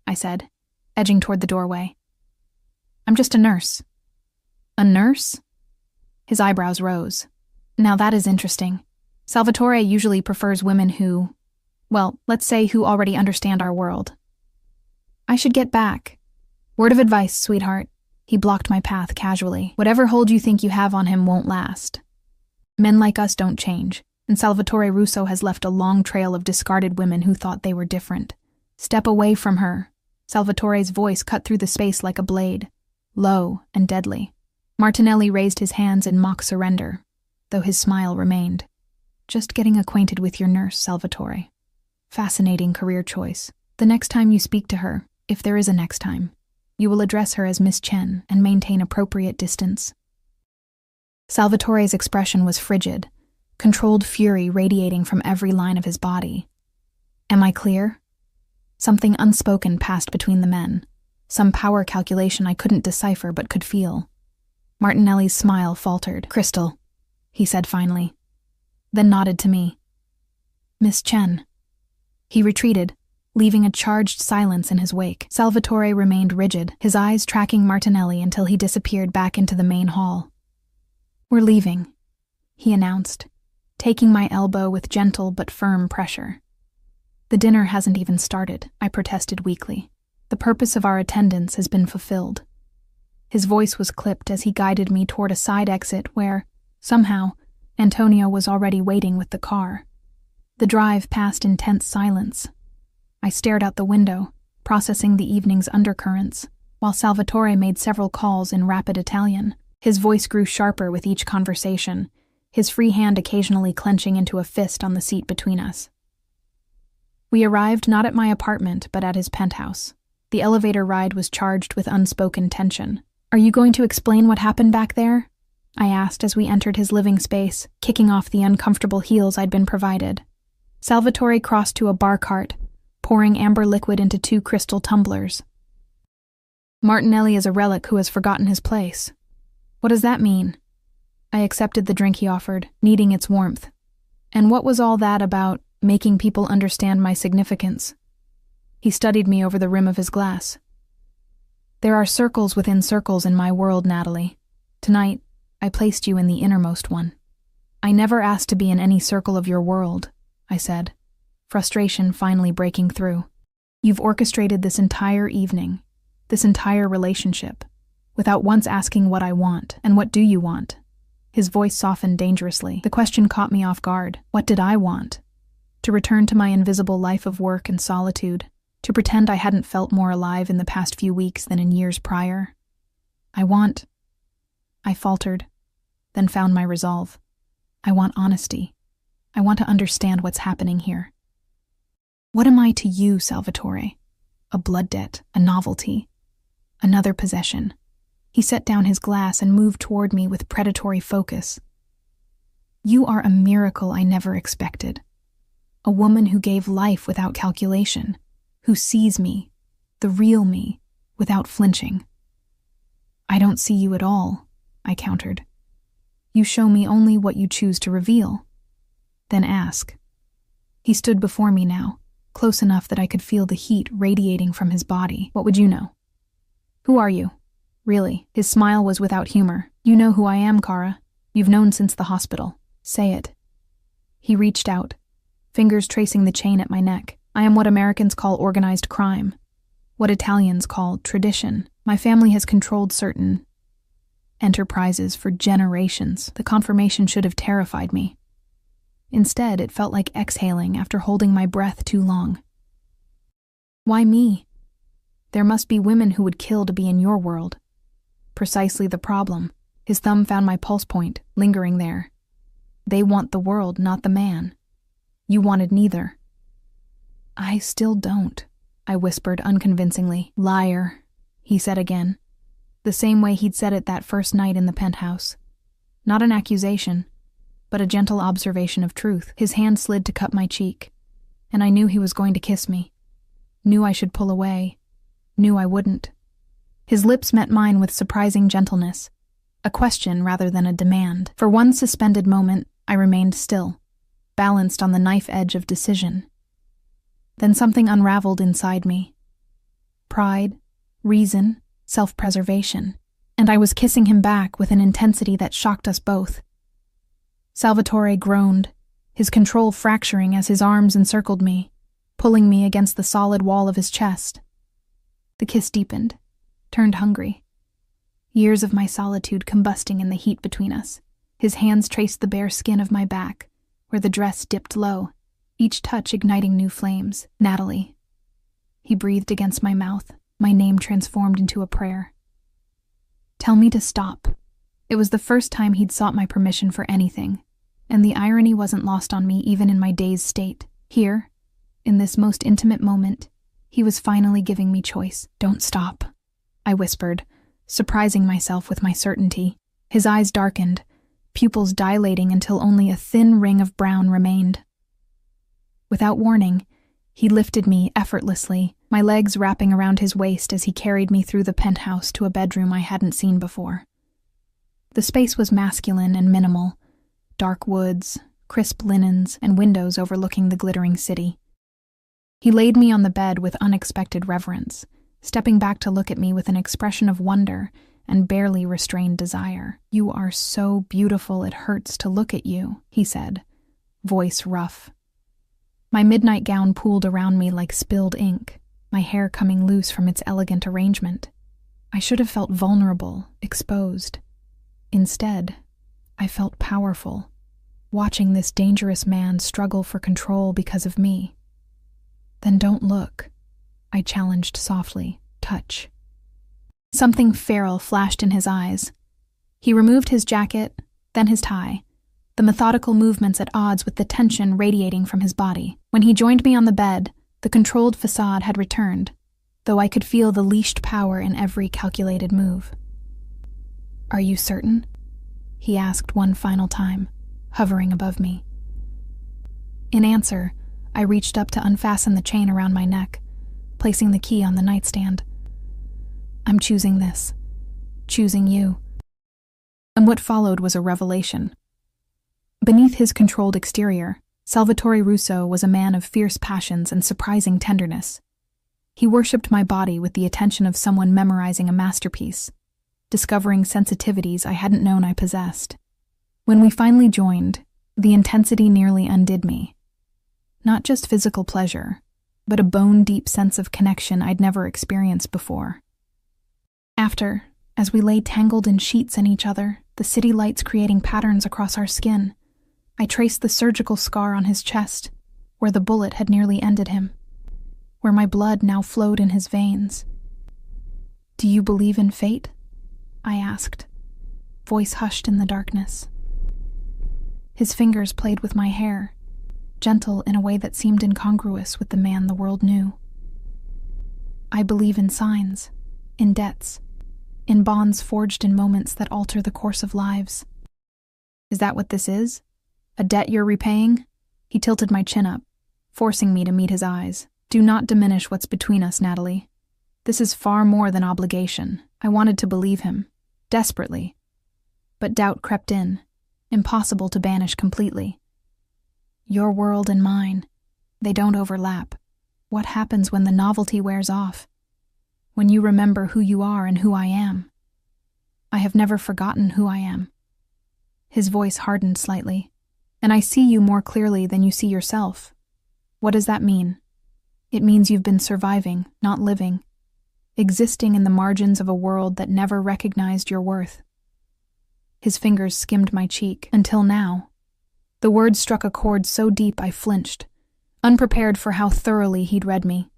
I said, edging toward the doorway. "I'm just a nurse." "A nurse?" His eyebrows rose. "Now that is interesting. Salvatore usually prefers women who, well, let's say who already understand our world." "I should get back. Word of advice, sweetheart." He blocked my path casually. "Whatever hold you think you have on him won't last. Men like us don't change, and Salvatore Russo has left a long trail of discarded women who thought they were different. Step away from her." Salvatore's voice cut through the space like a blade. low and deadly. Martinelli raised his hands in mock surrender, though his smile remained. Just getting acquainted with your nurse, Salvatore. Fascinating career choice. The next time you speak to her, if there is a next time, you will address her as Miss Chen and maintain appropriate distance. Salvatore's expression was frigid, controlled fury radiating from every line of his body. Am I clear? Something unspoken passed between the men, some power calculation I couldn't decipher but could feel. Martinelli's smile faltered. Crystal, he said finally, then nodded to me. Miss Chen. He retreated, leaving a charged silence in his wake. Salvatore remained rigid, his eyes tracking Martinelli until he disappeared back into the main hall. We're leaving, he announced, taking my elbow with gentle but firm pressure. The dinner hasn't even started, I protested weakly. The purpose of our attendance has been fulfilled. His voice was clipped as he guided me toward a side exit where, somehow, Antonio was already waiting with the car. The drive passed in tense silence. I stared out the window, processing the evening's undercurrents, while Salvatore made several calls in rapid Italian. His voice grew sharper with each conversation, his free hand occasionally clenching into a fist on the seat between us. We arrived not at my apartment, but at his penthouse. The elevator ride was charged with unspoken tension. Are you going to explain what happened back there? I asked as we entered his living space, kicking off the uncomfortable heels I'd been provided. Salvatore crossed to a bar cart, pouring amber liquid into 2 crystal tumblers. Martinelli is a relic who has forgotten his place. What does that mean? I accepted the drink he offered, needing its warmth. And what was all that about making people understand my significance? He studied me over the rim of his glass. There are circles within circles in my world, Natalie. Tonight, I placed you in the innermost one. I never asked to be in any circle of your world, I said, frustration finally breaking through. You've orchestrated this entire evening, this entire relationship, without once asking what I want, and what do you want? His voice softened dangerously. The question caught me off guard. What did I want? To return to my invisible life of work and solitude, to pretend I hadn't felt more alive in the past few weeks than in years prior. I faltered, then found my resolve. I want honesty. I want to understand what's happening here. What am I to you, Salvatore? A blood debt, a novelty, another possession. He set down his glass and moved toward me with predatory focus. You are a miracle I never expected. A woman who gave life without calculation, who sees me, the real me, without flinching. I don't see you at all, I countered. You show me only what you choose to reveal. Then ask. He stood before me now, close enough that I could feel the heat radiating from his body. What would you know? Who are you? Really, his smile was without humor. You know who I am, Cara. You've known since the hospital. Say it. He reached out, fingers tracing the chain at my neck. I am what Americans call organized crime, what Italians call tradition. My family has controlled certain enterprises for generations. The confirmation should have terrified me. Instead, it felt like exhaling after holding my breath too long. Why me? There must be women who would kill to be in your world. Precisely the problem. His thumb found my pulse point, lingering there. They want the world, not the man. You wanted neither. I still don't, I whispered unconvincingly. Liar, he said again, the same way he'd said it that first night in the penthouse. Not an accusation, but a gentle observation of truth. His hand slid to cup my cheek, and I knew he was going to kiss me. Knew I should pull away. Knew I wouldn't. His lips met mine with surprising gentleness, a question rather than a demand. For one suspended moment, I remained still, balanced on the knife edge of decision. Then something unraveled inside me. Pride, reason, self-preservation, and I was kissing him back with an intensity that shocked us both. Salvatore groaned, his control fracturing as his arms encircled me, pulling me against the solid wall of his chest. The kiss deepened, turned hungry. Years of my solitude combusting in the heat between us. His hands traced the bare skin of my back, where the dress dipped low, each touch igniting new flames. Natalie. He breathed against my mouth, my name transformed into a prayer. Tell me to stop. It was the first time he'd sought my permission for anything, and the irony wasn't lost on me even in my dazed state. Here, in this most intimate moment, he was finally giving me choice. Don't stop, I whispered, surprising myself with my certainty. His eyes darkened, pupils dilating until only a thin ring of brown remained. Without warning, he lifted me effortlessly, my legs wrapping around his waist as he carried me through the penthouse to a bedroom I hadn't seen before. The space was masculine and minimal, dark woods, crisp linens, and windows overlooking the glittering city. He laid me on the bed with unexpected reverence, stepping back to look at me with an expression of wonder and barely restrained desire. "You are so beautiful it hurts to look at you," he said, voice rough. My midnight gown pooled around me like spilled ink, my hair coming loose from its elegant arrangement. I should have felt vulnerable, exposed. Instead, I felt powerful, watching this dangerous man struggle for control because of me. "Then don't look," I challenged softly. "Touch." Something feral flashed in his eyes. He removed his jacket, then his tie, the methodical movements at odds with the tension radiating from his body. When he joined me on the bed, the controlled facade had returned, though I could feel the leashed power in every calculated move. "Are you certain?" he asked one final time, hovering above me. In answer, I reached up to unfasten the chain around my neck, placing the key on the nightstand. "I'm choosing this. Choosing you." And what followed was a revelation. Beneath his controlled exterior, Salvatore Russo was a man of fierce passions and surprising tenderness. He worshipped my body with the attention of someone memorizing a masterpiece, discovering sensitivities I hadn't known I possessed. When we finally joined, the intensity nearly undid me. Not just physical pleasure, but a bone-deep sense of connection I'd never experienced before. After, as we lay tangled in sheets in each other, the city lights creating patterns across our skin, I traced the surgical scar on his chest, where the bullet had nearly ended him, where my blood now flowed in his veins. "Do you believe in fate?" I asked, voice hushed in the darkness. His fingers played with my hair, gentle in a way that seemed incongruous with the man the world knew. "I believe in signs, in debts, in bonds forged in moments that alter the course of lives." "Is that what this is? A debt you're repaying?" He tilted my chin up, forcing me to meet his eyes. "Do not diminish what's between us, Natalie. This is far more than obligation." I wanted to believe him, desperately. But doubt crept in, impossible to banish completely. "Your world and mine, they don't overlap. What happens when the novelty wears off? When you remember who you are and who I am?" "I have never forgotten who I am." His voice hardened slightly. "And I see you more clearly than you see yourself." "What does that mean?" "It means you've been surviving, not living. Existing in the margins of a world that never recognized your worth." His fingers skimmed my cheek. "Until now." The words struck a chord so deep I flinched, unprepared for how thoroughly he'd read me.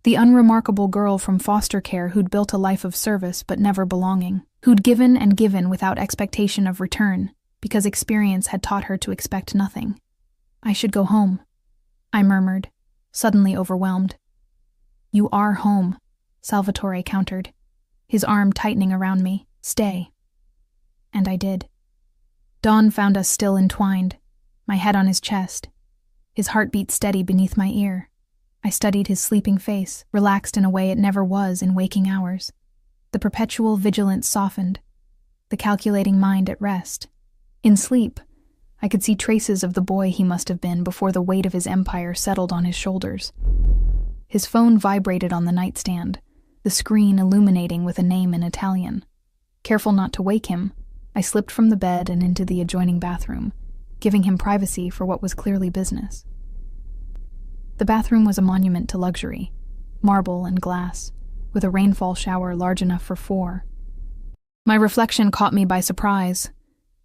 The unremarkable girl from foster care who'd built a life of service but never belonging, who'd given and given without expectation of return, because experience had taught her to expect nothing. "I should go home," I murmured, suddenly overwhelmed. "You are home," Salvatore countered, his arm tightening around me. "Stay." And I did. Dawn found us still entwined, my head on his chest, his heartbeat steady beneath my ear. I studied his sleeping face, relaxed in a way it never was in waking hours. The perpetual vigilance softened, the calculating mind at rest. In sleep, I could see traces of the boy he must have been before the weight of his empire settled on his shoulders. His phone vibrated on the nightstand, the screen illuminating with a name in Italian. Careful not to wake him, I slipped from the bed and into the adjoining bathroom, giving him privacy for what was clearly business. The bathroom was a monument to luxury, marble and glass, with a rainfall shower large enough for 4. My reflection caught me by surprise.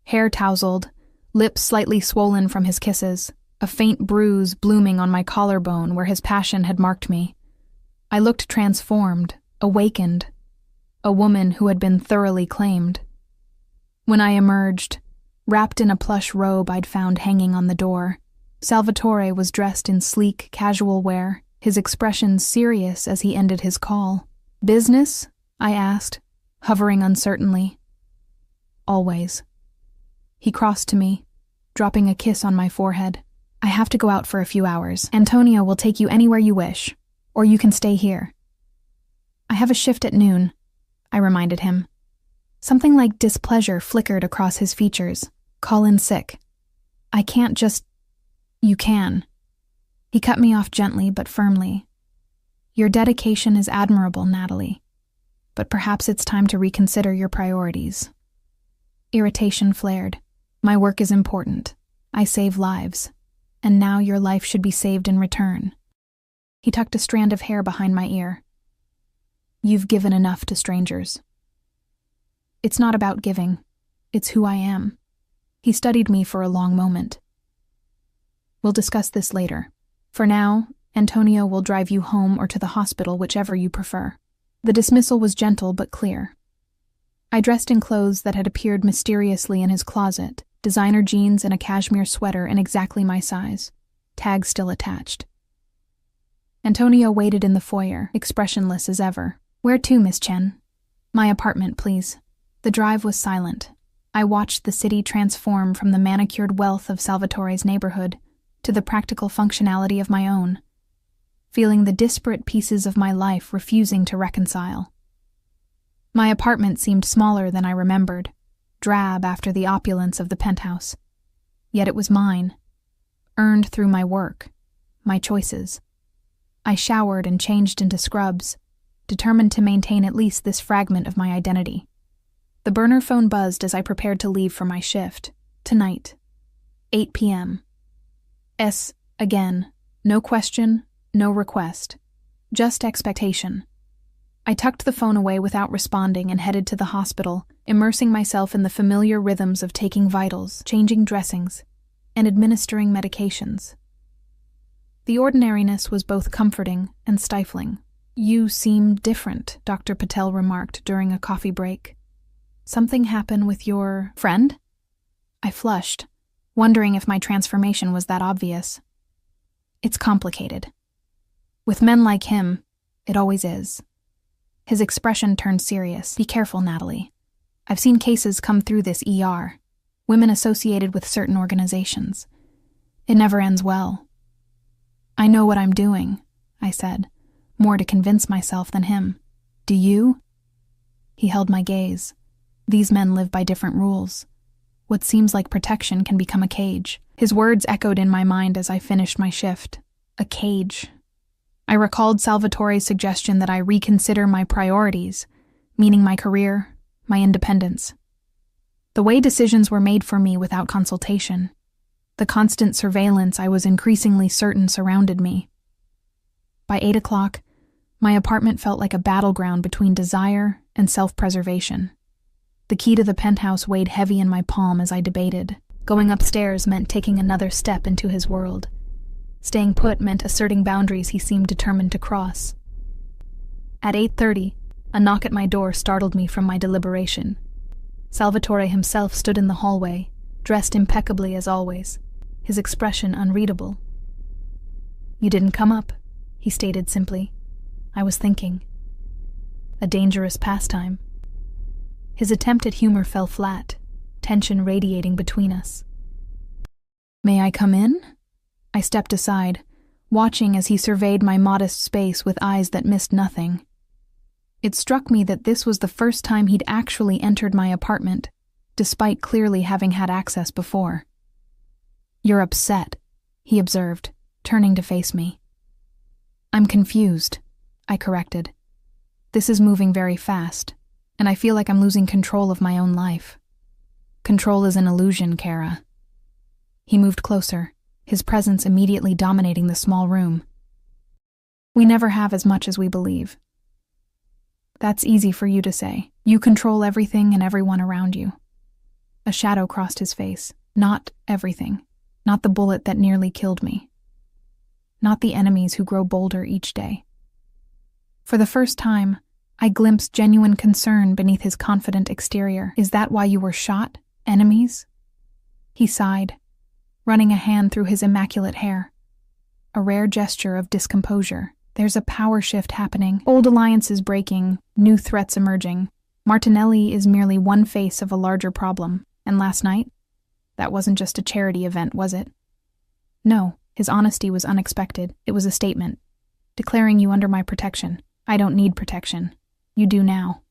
Hair tousled, lips slightly swollen from his kisses, a faint bruise blooming on my collarbone where his passion had marked me. I looked transformed, awakened. a woman who had been thoroughly claimed. When I emerged, wrapped in a plush robe I'd found hanging on the door, Salvatore was dressed in sleek, casual wear, his expression serious as he ended his call. "Business?" I asked, hovering uncertainly. "Always." He crossed to me, dropping a kiss on my forehead. "I have to go out for a few hours. Antonio will take you anywhere you wish, or you can stay here." "I have a shift at noon," I reminded him. Something like displeasure flickered across his features. "Call in sick. I can't just—" "You can." He cut me off gently but firmly. "Your dedication is admirable, Natalie, but perhaps it's time to reconsider your priorities." Irritation flared. "My work is important. I save lives, and now your life should be saved in return." He tucked a strand of hair behind my ear. "You've given enough to strangers." "It's not about giving. It's who I am." He studied me for a long moment. "We'll discuss this later. For now, Antonio will drive you home or to the hospital, whichever you prefer." The dismissal was gentle but clear. I dressed in clothes that had appeared mysteriously in his closet, designer jeans and a cashmere sweater in exactly my size, tag still attached. Antonio waited in the foyer, expressionless as ever. "Where to, Miss Chen?" "My apartment, please." The drive was silent. I watched the city transform from the manicured wealth of Salvatore's neighborhood to the practical functionality of my own, feeling the disparate pieces of my life refusing to reconcile. My apartment seemed smaller than I remembered, drab after the opulence of the penthouse. Yet it was mine, earned through my work, my choices. I showered and changed into scrubs, determined to maintain at least this fragment of my identity. The burner phone buzzed as I prepared to leave for my shift. Tonight, 8 p.m. Again, no question, no request, just expectation. I tucked the phone away without responding and headed to the hospital, immersing myself in the familiar rhythms of taking vitals, changing dressings, and administering medications. The ordinariness was both comforting and stifling. "You seem different," Dr. Patel remarked during a coffee break. "Something happened with your friend?" I flushed, wondering if my transformation was that obvious. "It's complicated. With men like him, it always is." His expression turned serious. "Be careful, Natalie. I've seen cases come through this ER, women associated with certain organizations. It never ends well." "I know what I'm doing," I said, more to convince myself than him. "Do you?" He held my gaze. "These men live by different rules. What seems like protection can become a cage." His words echoed in my mind as I finished my shift. A cage. I recalled Salvatore's suggestion that I reconsider my priorities, meaning my career, my independence. The way decisions were made for me without consultation. The constant surveillance I was increasingly certain surrounded me. By 8 o'clock, my apartment felt like a battleground between desire and self-preservation. The key to the penthouse weighed heavy in my palm as I debated. Going upstairs meant taking another step into his world. Staying put meant asserting boundaries he seemed determined to cross. At 8:30, a knock at my door startled me from my deliberation. Salvatore himself stood in the hallway, dressed impeccably as always, his expression unreadable. "You didn't come up," he stated simply. "I was thinking." A dangerous pastime. His attempt at humor fell flat, tension radiating between us. "May I come in?" I stepped aside, watching as he surveyed my modest space with eyes that missed nothing. It struck me that this was the first time he'd actually entered my apartment, despite clearly having had access before. "You're upset," he observed, turning to face me. "I'm confused," I corrected. "This is moving very fast, and I feel like I'm losing control of my own life." "Control is an illusion, Kara." He moved closer, his presence immediately dominating the small room. "We never have as much as we believe." "That's easy for you to say. You control everything and everyone around you." A shadow crossed his face. "Not everything. Not the bullet that nearly killed me. Not the enemies who grow bolder each day." For the first time, I glimpsed genuine concern beneath his confident exterior. Is that why you were shot? Enemies? He sighed, running a hand through his immaculate hair. A rare gesture of discomposure. There's a power shift happening. Old alliances breaking, new threats emerging. Martinelli is merely one face of a larger problem. And last night? That wasn't just a charity event, was it? No, his honesty was unexpected. It was a statement, declaring you under my protection. I don't need protection. You do now.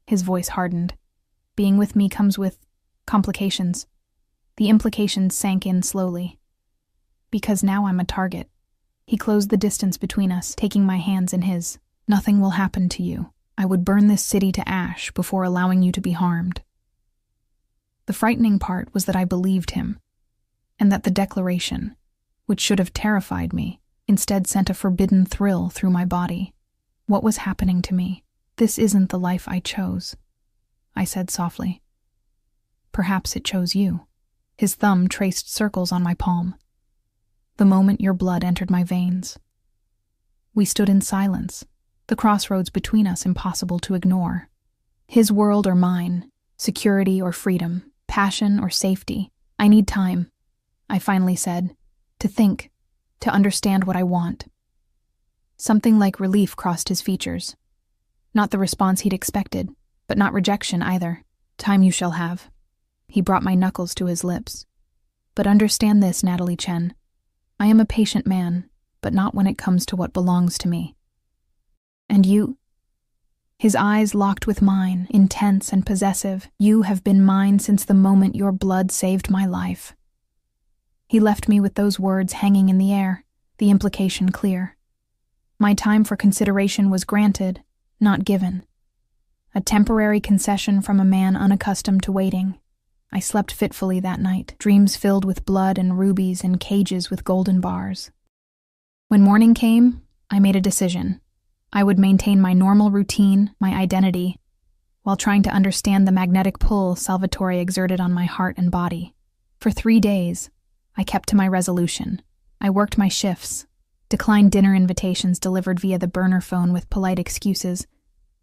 His voice hardened. Being with me comes with complications. The implications sank in slowly. Because now I'm a target. He closed the distance between us, taking my hands in his. Nothing will happen to you. I would burn this city to ash before allowing you to be harmed. The frightening part was that I believed him, and that the declaration, which should have terrified me, instead sent a forbidden thrill through my body. What was happening to me? This isn't the life I chose, I said softly. Perhaps it chose you. His thumb traced circles on my palm. The moment your blood entered my veins. We stood in silence, the crossroads between us impossible to ignore. His world or mine, security or freedom, passion or safety. I need time, I finally said, to think, to understand what I want. Something like relief crossed his features. Not the response he'd expected, but not rejection either. Time you shall have. He brought my knuckles to his lips. But understand this, Natalie Chen. I am a patient man, but not when it comes to what belongs to me. And you? His eyes locked with mine, intense and possessive. You have been mine since the moment your blood saved my life. He left me with those words hanging in the air, the implication clear. My time for consideration was granted, not given. A temporary concession from a man unaccustomed to waiting. I slept fitfully that night, dreams filled with blood and rubies and cages with golden bars. When morning came, I made a decision. I would maintain my normal routine, my identity, while trying to understand the magnetic pull Salvatore exerted on my heart and body. For 3 days, I kept to my resolution. I worked my shifts, declined dinner invitations delivered via the burner phone with polite excuses,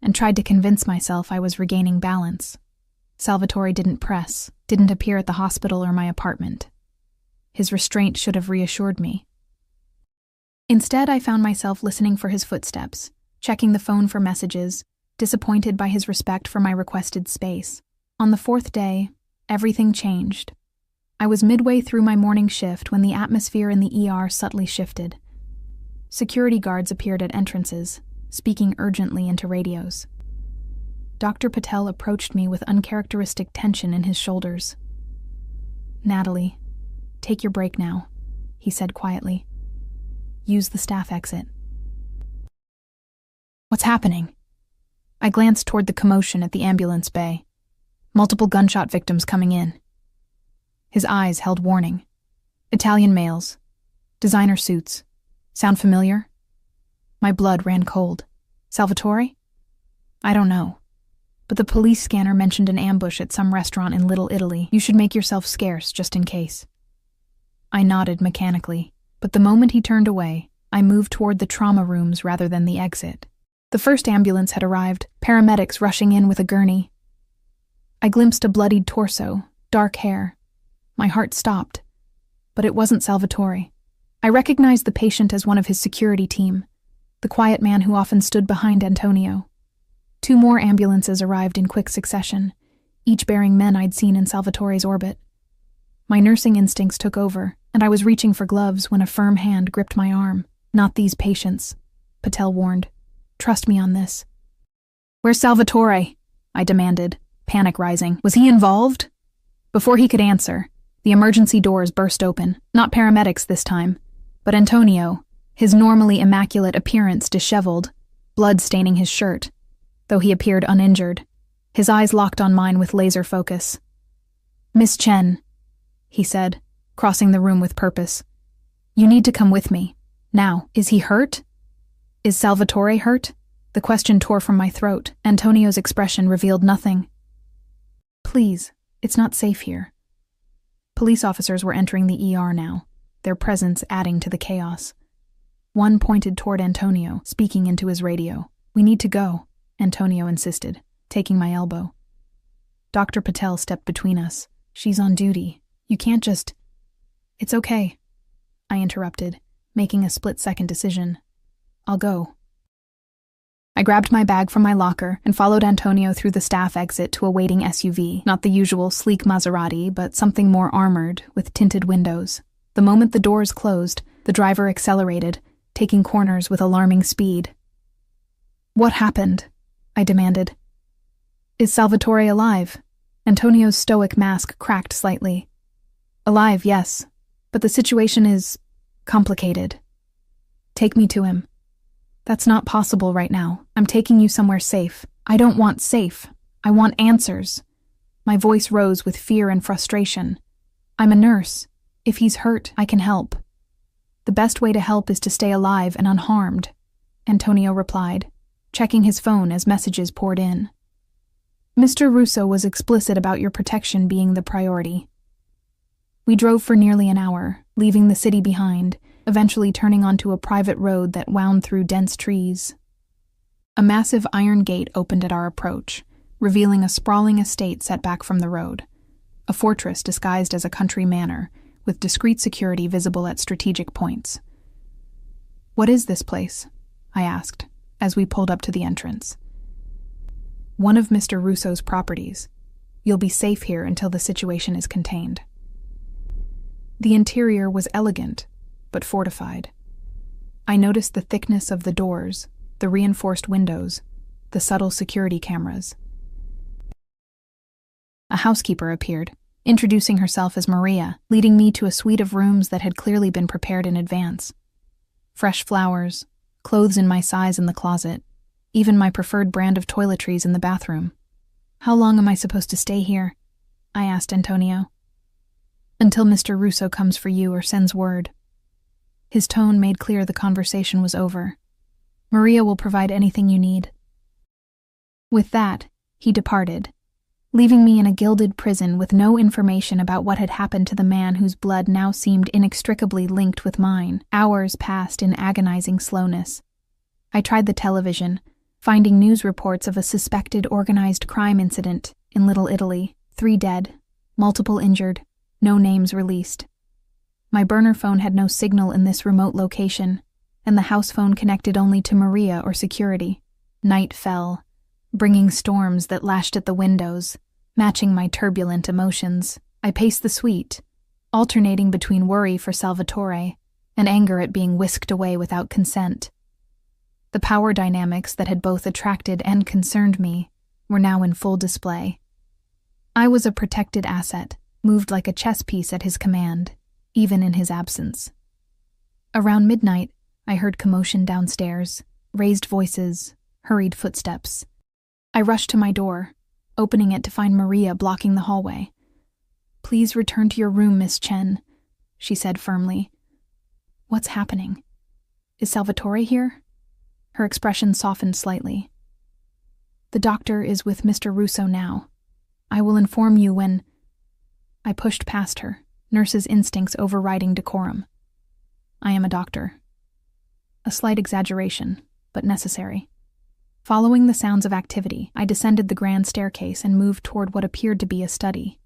and tried to convince myself I was regaining balance. Salvatore didn't press, didn't appear at the hospital or my apartment. His restraint should have reassured me. Instead, I found myself listening for his footsteps, checking the phone for messages, disappointed by his respect for my requested space. On the 4th day, everything changed. I was midway through my morning shift when the atmosphere in the ER subtly shifted. Security guards appeared at entrances, speaking urgently into radios. Dr. Patel approached me with uncharacteristic tension in his shoulders. "Natalie, take your break now," he said quietly. "Use the staff exit." What's happening? I glanced toward the commotion at the ambulance bay. Multiple gunshot victims coming in. His eyes held warning. Italian males. Designer suits. Sound familiar? My blood ran cold. Salvatore? I don't know. But the police scanner mentioned an ambush at some restaurant in Little Italy. You should make yourself scarce, just in case. I nodded mechanically, but the moment he turned away, I moved toward the trauma rooms rather than the exit. The first ambulance had arrived, paramedics rushing in with a gurney. I glimpsed a bloodied torso, dark hair. My heart stopped. But it wasn't Salvatore. I recognized the patient as one of his security team, the quiet man who often stood behind Antonio. 2 more ambulances arrived in quick succession, each bearing men I'd seen in Salvatore's orbit. My nursing instincts took over, and I was reaching for gloves when a firm hand gripped my arm. "Not these patients," Patel warned. "Trust me on this." "Where's Salvatore?" I demanded, panic rising. Was he involved? Before he could answer, the emergency doors burst open. Not paramedics this time, but Antonio, his normally immaculate appearance disheveled, blood staining his shirt, though he appeared uninjured. His eyes locked on mine with laser focus. "Miss Chen," he said, crossing the room with purpose. "You need to come with me. Now, is he hurt? Is Salvatore hurt?" The question tore from my throat. Antonio's expression revealed nothing. "Please, it's not safe here." Police officers were entering the ER now, their presence adding to the chaos. One pointed toward Antonio, speaking into his radio. "We need to go." Antonio insisted, taking my elbow. Dr. Patel stepped between us. She's on duty. You can't just... It's okay, I interrupted, making a split-second decision. I'll go. I grabbed my bag from my locker and followed Antonio through the staff exit to a waiting SUV, not the usual sleek Maserati, but something more armored, with tinted windows. The moment the doors closed, the driver accelerated, taking corners with alarming speed. What happened? I demanded. Is Salvatore alive? Antonio's stoic mask cracked slightly. Alive, yes, but the situation is complicated. Take me to him. That's not possible right now. I'm taking you somewhere safe. I don't want safe. I want answers. My voice rose with fear and frustration. I'm a nurse. If he's hurt, I can help. The best way to help is to stay alive and unharmed, Antonio replied, checking his phone as messages poured in. Mr. Russo was explicit about your protection being the priority. We drove for nearly an hour, leaving the city behind, eventually turning onto a private road that wound through dense trees. A massive iron gate opened at our approach, revealing a sprawling estate set back from the road, a fortress disguised as a country manor, with discreet security visible at strategic points. What is this place? I asked, as we pulled up to the entrance. One of Mr. Russo's properties. You'll be safe here until the situation is contained. The interior was elegant, but fortified. I noticed the thickness of the doors, the reinforced windows, the subtle security cameras. A housekeeper appeared, introducing herself as Maria, leading me to a suite of rooms that had clearly been prepared in advance. Fresh flowers, clothes in my size in the closet, even my preferred brand of toiletries in the bathroom. How long am I supposed to stay here? I asked Antonio. Until Mr. Russo comes for you or sends word. His tone made clear the conversation was over. Maria will provide anything you need. With that, he departed, leaving me in a gilded prison with no information about what had happened to the man whose blood now seemed inextricably linked with mine. Hours passed in agonizing slowness. I tried the television, finding news reports of a suspected organized crime incident in Little Italy, 3 dead, multiple injured, no names released. My burner phone had no signal in this remote location, and the house phone connected only to Maria or security. Night fell, bringing storms that lashed at the windows, matching my turbulent emotions. I paced the suite, alternating between worry for Salvatore and anger at being whisked away without consent. The power dynamics that had both attracted and concerned me were now in full display. I was a protected asset, moved like a chess piece at his command, even in his absence. Around midnight, I heard commotion downstairs, raised voices, hurried footsteps. I rushed to my door, opening it to find Maria blocking the hallway. "Please return to your room, Miss Chen," she said firmly. "What's happening? Is Salvatore here?" Her expression softened slightly. "The doctor is with Mr. Russo now. I will inform you when—" I pushed past her, nurse's instincts overriding decorum. "I am a doctor." A slight exaggeration, but necessary. Following the sounds of activity, I descended the grand staircase and moved toward what appeared to be a study.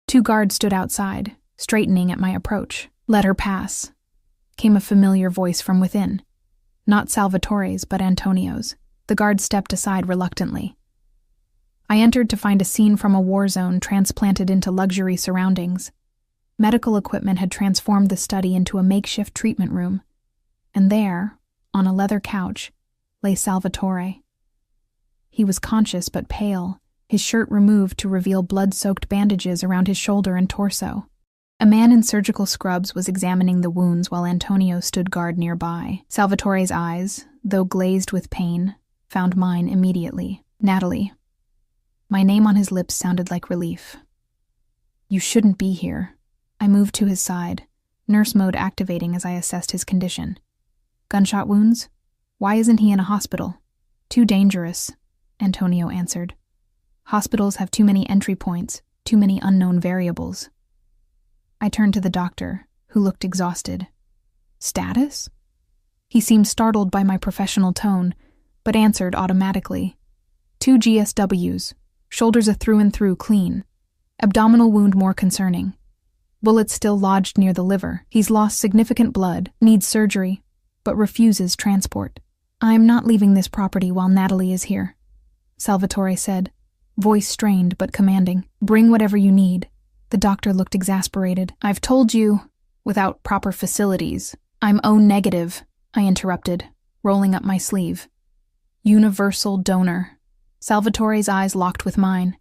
2 guards stood outside, straightening at my approach. "Let her pass," came a familiar voice from within. Not Salvatore's, but Antonio's. The guard stepped aside reluctantly. I entered to find a scene from a war zone transplanted into luxury surroundings. Medical equipment had transformed the study into a makeshift treatment room. And there, on a leather couch, lay Salvatore. He was conscious but pale, his shirt removed to reveal blood-soaked bandages around his shoulder and torso. A man in surgical scrubs was examining the wounds while Antonio stood guard nearby. Salvatore's eyes, though glazed with pain, found mine immediately. "Natalie." My name on his lips sounded like relief. "You shouldn't be here." I moved to his side, nurse mode activating as I assessed his condition. "Gunshot wounds? Why isn't he in a hospital?" "Too dangerous," Antonio answered. "Hospitals have too many entry points, too many unknown variables." I turned to the doctor, who looked exhausted. "Status?" He seemed startled by my professional tone, but answered automatically. 2 GSWs, shoulders a through and through clean. Abdominal wound more concerning. Bullets still lodged near the liver. He's lost significant blood, needs surgery, but refuses transport. I'm not leaving this property while Natalie is here, Salvatore said, voice strained but commanding. Bring whatever you need. The doctor looked exasperated. I've told you, without proper facilities. I'm O negative, I interrupted, rolling up my sleeve. Universal donor. Salvatore's eyes locked with mine.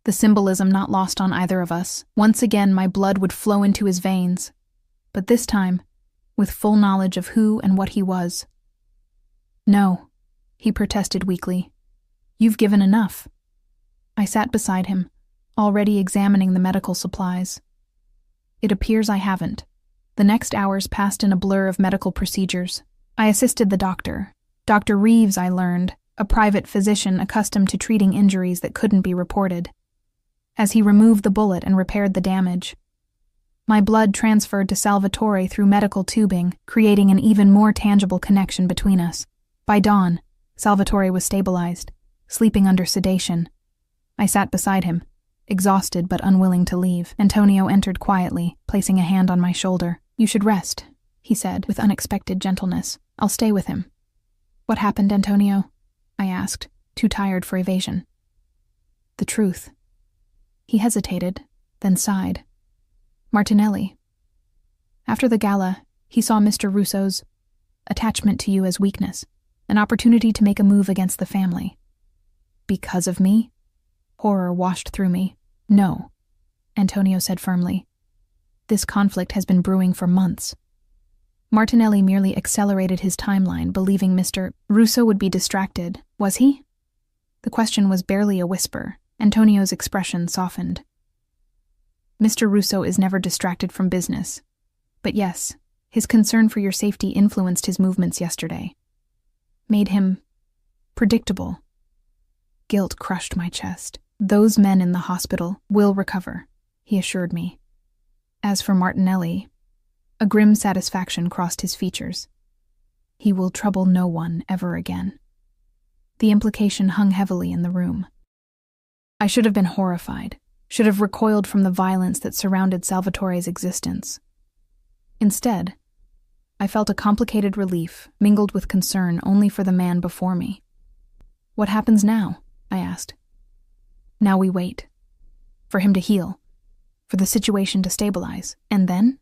The symbolism not lost on either of us. Once again, my blood would flow into his veins, but this time, with full knowledge of who and what he was. No, he protested weakly. You've given enough. I sat beside him, already examining the medical supplies. It appears I haven't. The next hours passed in a blur of medical procedures. I assisted the doctor. Dr. Reeves, I learned, a private physician accustomed to treating injuries that couldn't be reported. As he removed the bullet and repaired the damage, my blood transferred to Salvatore through medical tubing, creating an even more tangible connection between us. By dawn, Salvatore was stabilized, sleeping under sedation. I sat beside him, exhausted but unwilling to leave. Antonio entered quietly, placing a hand on my shoulder. You should rest, he said, with unexpected gentleness. I'll stay with him. What happened, Antonio? I asked, too tired for evasion. The truth. He hesitated, then sighed. Martinelli. After the gala, he saw Mr. Russo's attachment to you as weakness, an opportunity to make a move against the family. Because of me? Horror washed through me. No, Antonio said firmly. This conflict has been brewing for months. Martinelli merely accelerated his timeline, believing Mr. Russo would be distracted. Was he? The question was barely a whisper. Antonio's expression softened. Mr. Russo is never distracted from business. But yes, his concern for your safety influenced his movements yesterday. Made him predictable. Guilt crushed my chest. Those men in the hospital will recover, he assured me. As for Martinelli, a grim satisfaction crossed his features. He will trouble no one ever again. The implication hung heavily in the room. I should have been horrified, should have recoiled from the violence that surrounded Salvatore's existence. Instead, I felt a complicated relief, mingled with concern only for the man before me. What happens now? I asked. Now we wait. For him to heal. For the situation to stabilize. And then?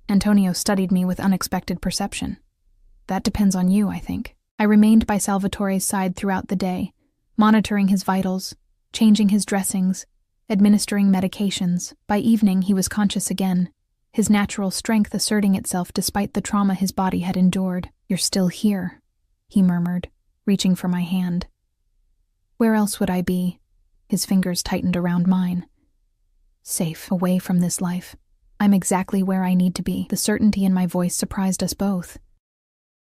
Antonio studied me with unexpected perception. That depends on you, I think. I remained by Salvatore's side throughout the day, monitoring his vitals, changing his dressings, administering medications. By evening, he was conscious again, his natural strength asserting itself despite the trauma his body had endured. You're still here, he murmured, reaching for my hand. Where else would I be? His fingers tightened around mine. Safe, away from this life. I'm exactly where I need to be. The certainty in my voice surprised us both.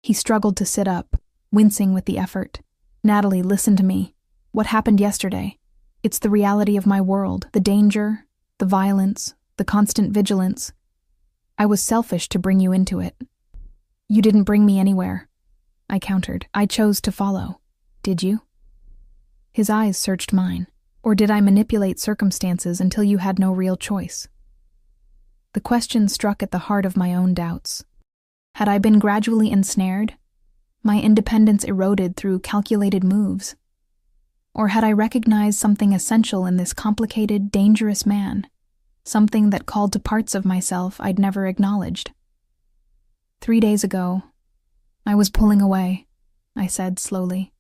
He struggled to sit up, wincing with the effort. Natalie, listen to me. What happened yesterday? It's the reality of my world, the danger, the violence, the constant vigilance. I was selfish to bring you into it. You didn't bring me anywhere, I countered. I chose to follow. Did you? His eyes searched mine. Or did I manipulate circumstances until you had no real choice? The question struck at the heart of my own doubts. Had I been gradually ensnared? My independence eroded through calculated moves? Or had I recognized something essential in this complicated, dangerous man? Something that called to parts of myself I'd never acknowledged? 3 days ago, I was pulling away, I said slowly,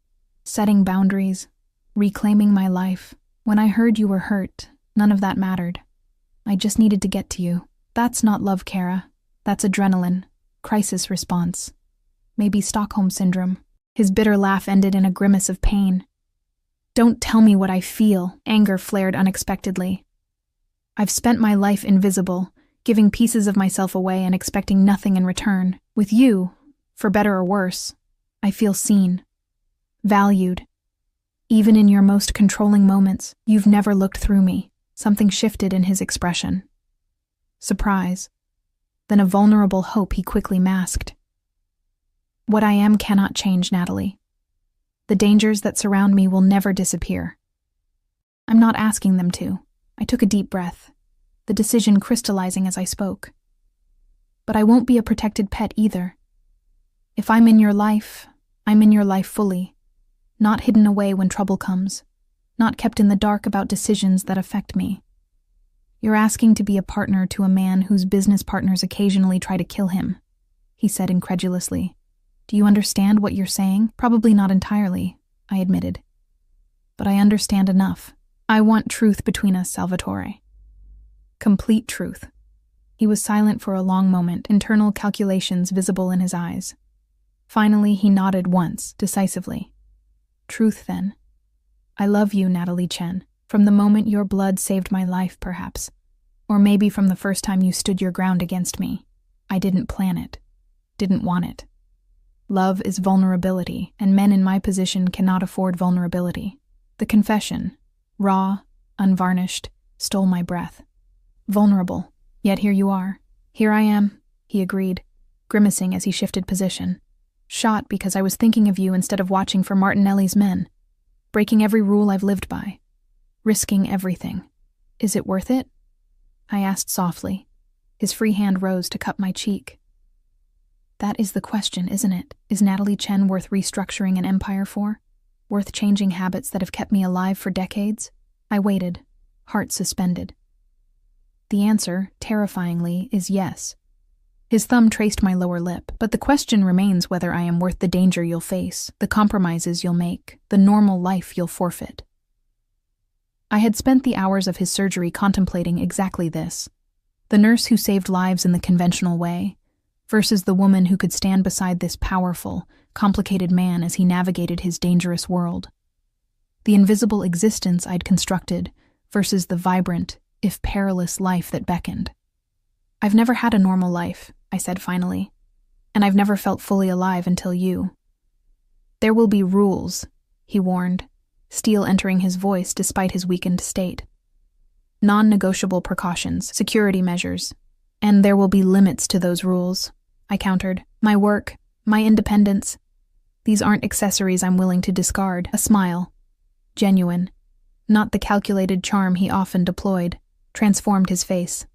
setting boundaries, reclaiming my life. When I heard you were hurt, none of that mattered. I just needed to get to you. That's not love, Kara. That's adrenaline, crisis response. Maybe Stockholm Syndrome. His bitter laugh ended in a grimace of pain. Don't tell me what I feel, anger flared unexpectedly. I've spent my life invisible, giving pieces of myself away and expecting nothing in return. With you, for better or worse, I feel seen, valued. Even in your most controlling moments, you've never looked through me. Something shifted in his expression. Surprise, then a vulnerable hope he quickly masked. What I am cannot change, Natalie. The dangers that surround me will never disappear. I'm not asking them to. I took a deep breath, the decision crystallizing as I spoke. But I won't be a protected pet either. If I'm in your life, I'm in your life fully, not hidden away when trouble comes, not kept in the dark about decisions that affect me. You're asking to be a partner to a man whose business partners occasionally try to kill him, he said incredulously. Do you understand what you're saying? Probably not entirely, I admitted. But I understand enough. I want truth between us, Salvatore. Complete truth. He was silent for a long moment, internal calculations visible in his eyes. Finally, he nodded once, decisively. Truth, then. I love you, Natalie Chen, from the moment your blood saved my life, perhaps. Or maybe from the first time you stood your ground against me. I didn't plan it. Didn't want it. Love is vulnerability, and men in my position cannot afford vulnerability. The confession, raw, unvarnished, stole my breath. Vulnerable, yet here you are. Here I am, he agreed, grimacing as he shifted position. Shot because I was thinking of you instead of watching for Martinelli's men. Breaking every rule I've lived by. Risking everything. Is it worth it? I asked softly. His free hand rose to cup my cheek. That is the question, isn't it? Is Natalie Chen worth restructuring an empire for? Worth changing habits that have kept me alive for decades? I waited, heart suspended. The answer, terrifyingly, is yes. His thumb traced my lower lip, but the question remains whether I am worth the danger you'll face, the compromises you'll make, the normal life you'll forfeit. I had spent the hours of his surgery contemplating exactly this. The nurse who saved lives in the conventional way, versus the woman who could stand beside this powerful, complicated man as he navigated his dangerous world. The invisible existence I'd constructed versus the vibrant, if perilous life that beckoned. I've never had a normal life, I said finally, and I've never felt fully alive until you. There will be rules, he warned, steel entering his voice despite his weakened state. Non-negotiable precautions, security measures, and there will be limits to those rules, I countered. My work, my independence. These aren't accessories I'm willing to discard. A smile, genuine, not the calculated charm he often deployed, transformed his face.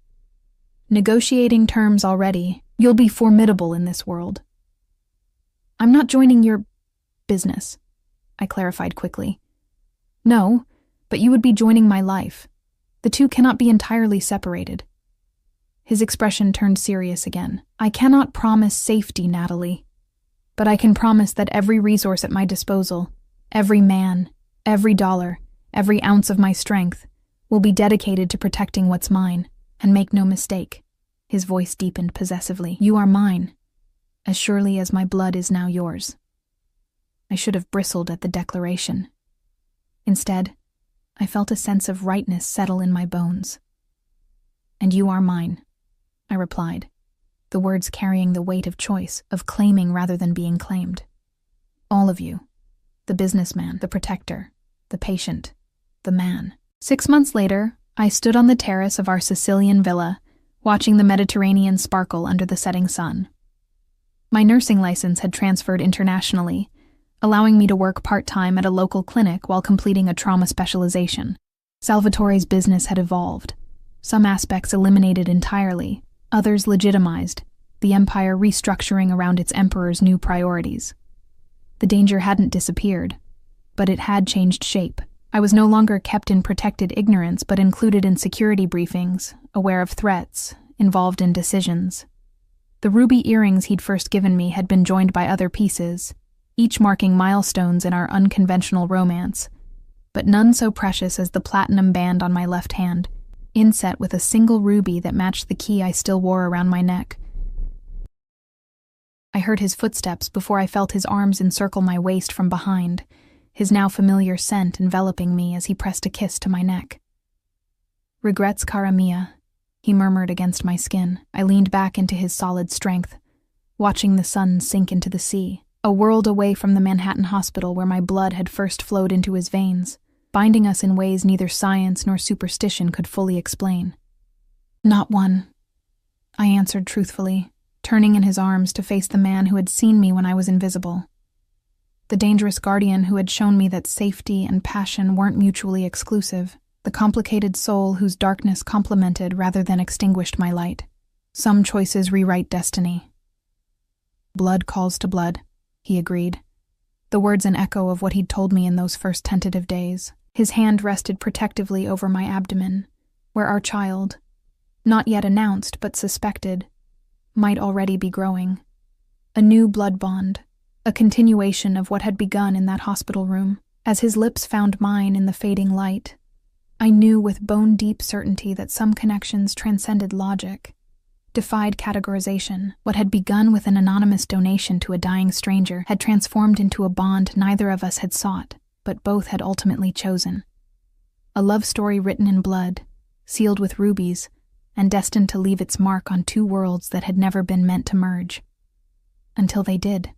Negotiating terms already. You'll be formidable in this world. I'm not joining your business, I clarified quickly. No, but you would be joining my life. The two cannot be entirely separated. His expression turned serious again. I cannot promise safety, Natalie, but I can promise that every resource at my disposal, every man, every dollar, every ounce of my strength, will be dedicated to protecting what's mine. And make no mistake, his voice deepened possessively. You are mine, as surely as my blood is now yours. I should have bristled at the declaration. Instead, I felt a sense of rightness settle in my bones. And you are mine, I replied, the words carrying the weight of choice, of claiming rather than being claimed. All of you, the businessman, the protector, the patient, the man. 6 months later, I stood on the terrace of our Sicilian villa, watching the Mediterranean sparkle under the setting sun. My nursing license had transferred internationally, allowing me to work part-time at a local clinic while completing a trauma specialization. Salvatore's business had evolved, some aspects eliminated entirely, others legitimized, the empire restructuring around its emperor's new priorities. The danger hadn't disappeared, but it had changed shape. I was no longer kept in protected ignorance, but included in security briefings, aware of threats, involved in decisions. The ruby earrings he'd first given me had been joined by other pieces, each marking milestones in our unconventional romance, but none so precious as the platinum band on my left hand, inset with a single ruby that matched the key I still wore around my neck. I heard his footsteps before I felt his arms encircle my waist from behind, his now familiar scent enveloping me as he pressed a kiss to my neck. Regrets, cara mia, he murmured against my skin. I leaned back into his solid strength, watching the sun sink into the sea, a world away from the Manhattan hospital where my blood had first flowed into his veins, binding us in ways neither science nor superstition could fully explain. Not one, I answered truthfully, turning in his arms to face the man who had seen me when I was invisible. The dangerous guardian who had shown me that safety and passion weren't mutually exclusive. The complicated soul whose darkness complemented rather than extinguished my light. Some choices rewrite destiny. Blood calls to blood, he agreed. The words an echo of what he'd told me in those first tentative days. His hand rested protectively over my abdomen, where our child, not yet announced but suspected, might already be growing. A new blood bond, a continuation of what had begun in that hospital room. As his lips found mine in the fading light, I knew with bone-deep certainty that some connections transcended logic, defied categorization. What had begun with an anonymous donation to a dying stranger had transformed into a bond neither of us had sought, but both had ultimately chosen. A love story written in blood, sealed with rubies, and destined to leave its mark on two worlds that had never been meant to merge. Until they did.